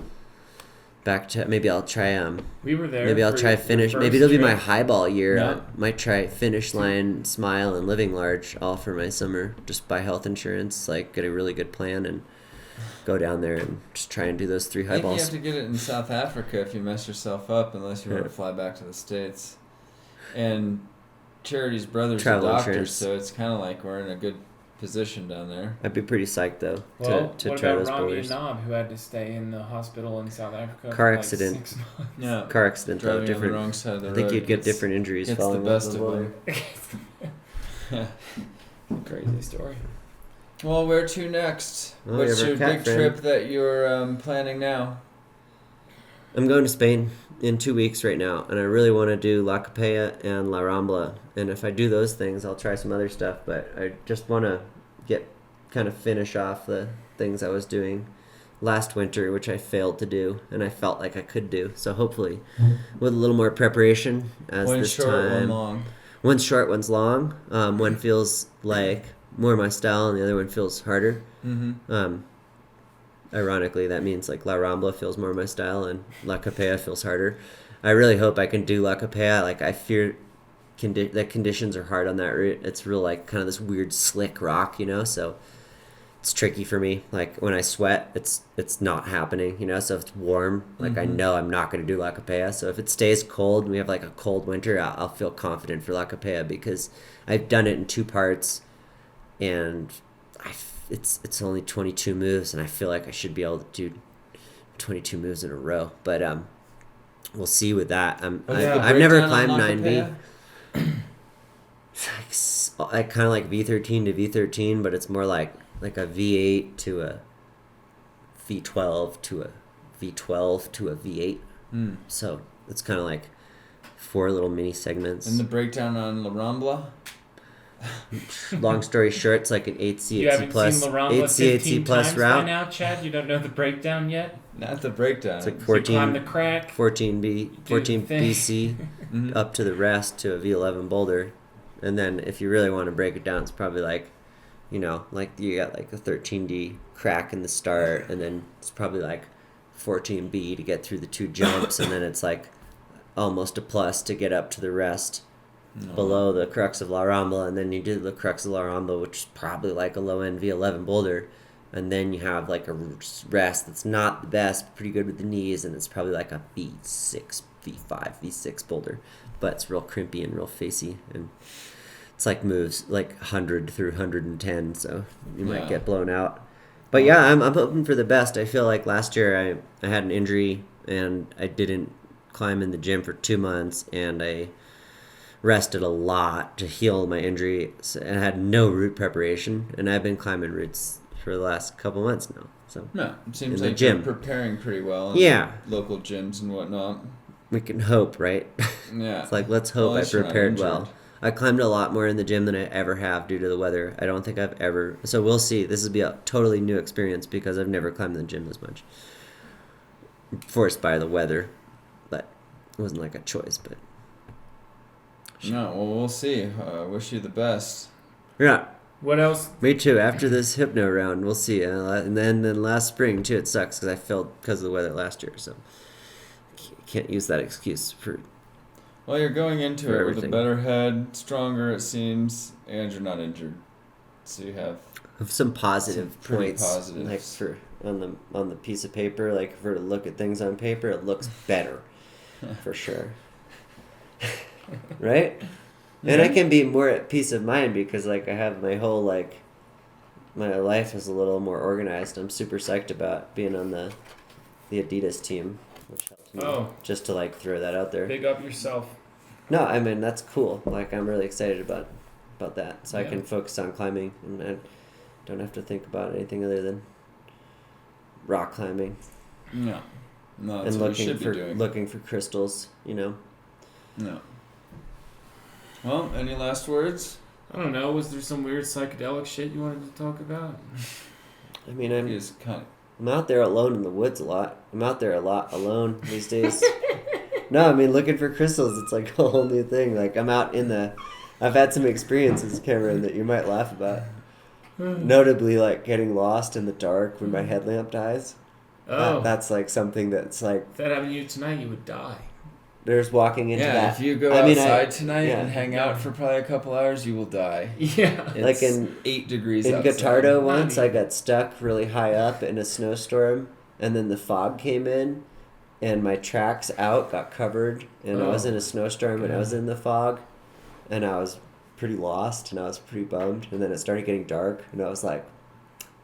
Back to, maybe I'll try We were there. maybe I'll for try your finish, first maybe it'll be my trip. highball year. No. I might try finish line, smile, and living large all for my summer. Just buy health insurance, like get a really good plan, and go down there and just try and do those 3 I think you highballs. have to get it in South Africa if you mess yourself up, unless you want to fly back to the States. And Charity's brother's Travel a doctor, insurance. so it's kind of like we're in a good position down there. I'd be pretty psyched though Well, to what try about those Rami boulders. and Nob, who had to stay in the hospital in South Africa Car for like accident. 6 months? Yeah. Car accident though, Driving on the different. wrong side of the I road. think you'd get gets- different injuries gets the falling best off the of boulder. them. Crazy story. Well, where to next? Well, What's you have your our big cat friend. trip that you're planning now? I'm going to Spain in 2 weeks right now, and I really want to do La Capella and La Rambla. And if I do those things, I'll try some other stuff. But I just want to finish off the things I was doing last winter, which I failed to do, and I felt like I could do. So hopefully, with a little more preparation, as One this short, time. one long. One's short, one's long. One feels like more my style, and the other one feels harder. Mm-hmm. Ironically, that means like La Rambla feels more my style, and La Capella feels harder. I really hope I can do La Capella. Like I fear that conditions are hard on that route. It's real like kind of this weird slick rock, you know. So it's tricky for me. Like when I sweat, it's not happening, you know. So if it's warm, like I know I'm not going to do La Capella. So if it stays cold and we have like a cold winter, I'll feel confident for La Capella because I've done it in 2 parts, and it's only 22 moves, and I feel like I should be able to do 22 moves in a row. But we'll see with that. I've never climbed 9B. It's like kind of like V13 to V13, but it's more like a V8 to a V12 to a V12 to a V8. So it's kind of like 4 little mini segments. And the breakdown on La Rambla? Long story short, it's like an 8C, You 8C haven't plus, seen La Rambla 8C, 15 8C plus times by route. now, Chad? You don't know the breakdown yet? Not the breakdown. It's like So you climb the 14, crack. 14B, Do 14 the thing. BC Mhm. up to the rest to a V11 boulder. And then if you really want to break it down, it's probably like, you know, like you got like a 13D crack in the start, and then it's probably like 14B to get through the 2 jumps, and then it's like almost a plus to get up to the rest below the crux of La Rambla, and then you do the crux of La Rambla, which is probably like a low end V11 boulder, and then you have like a rest that's not the best, pretty good with the knees, and it's probably like a V6, V5, V6 boulder, but it's real crimpy and real facey, and it's like moves like 100 through 110, so you might get blown out. But yeah, I'm hoping for the best. I feel like last year I had an injury, and I didn't climb in the gym for 2 months, and I rested a lot to heal my injury, and I had no route preparation, and I've been climbing routes for the last couple months now. So No, it seems in the like gym. you're preparing pretty well in Yeah. local gyms and whatnot. we can hope, right? Yeah. It's like, let's hope Well, at I least you're not prepared injured. well. I climbed a lot more in the gym than I ever have due to the weather. I don't think I've ever. So we'll see. This will be a totally new experience because I've never climbed in the gym as much. Forced by the weather, but it wasn't like a choice. But No, well, we'll see. Wish you the best. yeah, What else? me too. After this hypno round, we'll see. And then last spring too, it sucks because I failed because of the weather last year. So can't use that excuse for. Well, you're going into For it everything. with a better head, stronger it seems, and you're not injured. So you have Some positive Some pretty points, positives. like for on the piece of paper, like if we're to look at things on paper, it looks better, for sure. Right? And I can be more at peace of mind because like I have my whole like my life is a little more organized. I'm super psyched about being on the Adidas team, which helps me Oh. just to like throw that out there. Big up yourself. No, I mean that's cool. Like I'm really excited about that, so I Yeah. can focus on climbing and I don't have to think about anything other than rock climbing no, that's and what you should be doing. looking for crystals. You know, No. Well, any last words? I don't know. Was there some weird psychedelic shit you wanted to talk about? I mean Is kind of, I'm out there alone in the woods a lot. I'm out there a lot alone these days. No, I mean looking for crystals. It's like a whole new thing. Like I'm out in the. I've had some experiences, Cameron, that you might laugh about. Notably, like getting lost in the dark when my headlamp dies. Oh, That's like something that's like if that happened to you tonight, you would die. there's walking into yeah, that. if you go I mean, outside tonight yeah. and hang out for probably a couple hours, you will die. Yeah. It's Like in- 8 degrees In outside. Gotardo once, Not I even. got stuck really high up in a snowstorm, and then the fog came in, and my tracks out got covered, and I was in a snowstorm, and I was in the fog, and I was pretty lost, and I was pretty bummed, and then it started getting dark, and I was like,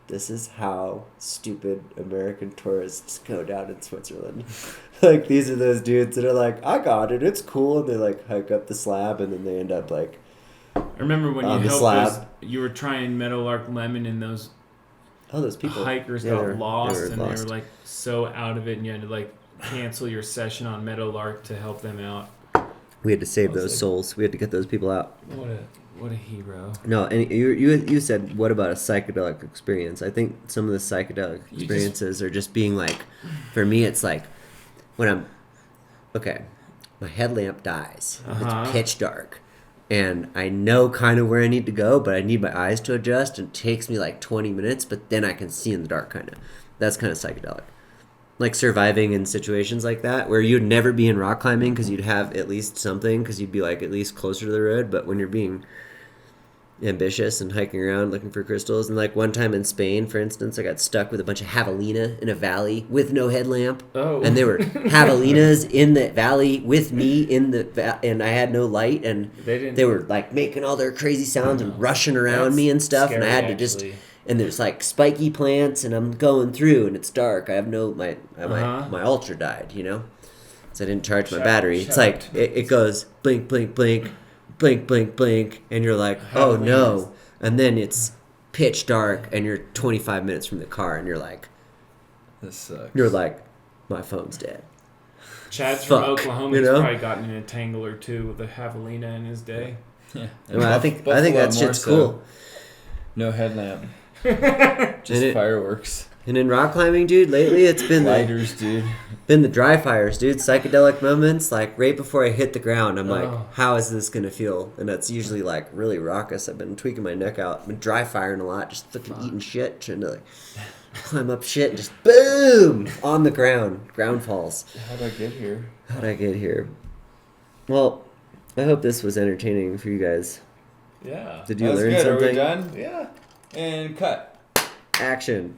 this is how stupid American tourists go down in Switzerland. Like, these are those dudes that are like, I got it, it's cool, and they like hike up the slab, and then they end up like I remember when you on the helped slab. us, you were trying Meadowlark Lemon, and those Those people hikers yeah, got lost, they and they were like so out of it, and you had to like cancel your session on Meadowlark to help them out. We had to save those souls. We had to get those people out. What a hero. No, and you said, what about a psychedelic experience? I think some of the psychedelic experiences are just being like, for me, it's like when I'm, okay, my headlamp dies. It's pitch dark. And I know kind of where I need to go, but I need my eyes to adjust. And it takes me like 20 minutes, but then I can see in the dark kind of. That's kind of psychedelic. Like surviving in situations like that where you'd never be in rock climbing because you'd have at least something because you'd be like at least closer to the road. But when you're being ambitious and hiking around looking for crystals, and like one time in Spain, for instance, I got stuck with a bunch of javelina in a valley with no headlamp. Oh. And there were javelinas in the valley with me in the and I had no light, and they were like making all their crazy sounds and rushing around me and stuff, and I had to just, and there's like spiky plants, and I'm going through, and it's dark. I have no my Ultra died, you know, so I didn't charge my battery. It's like it goes blink, blink, blink, blink, blink, blink, and you're like, oh no, and then it's pitch dark, and you're 25 minutes from the car, and you're like, this sucks. You're like, my phone's dead. Chad's from Oklahoma. He's probably gotten in a tangle or two with a javelina in his day. Yeah, well, I think that shit's cool. No headlamp. Just fireworks. And in rock climbing, dude, lately it's been lighters, dude. Been the dry fires, dude. Psychedelic moments, like right before I hit the ground, I'm like, how is this gonna feel? And that's usually like really raucous. I've been tweaking my neck out. I've been dry firing a lot, just fucking eating shit, trying to like climb up shit and just boom on the ground. Ground falls. How'd I get here? Well, I hope this was entertaining for you guys. Yeah. Did you learn something? Are we done? Yeah. And cut. Action.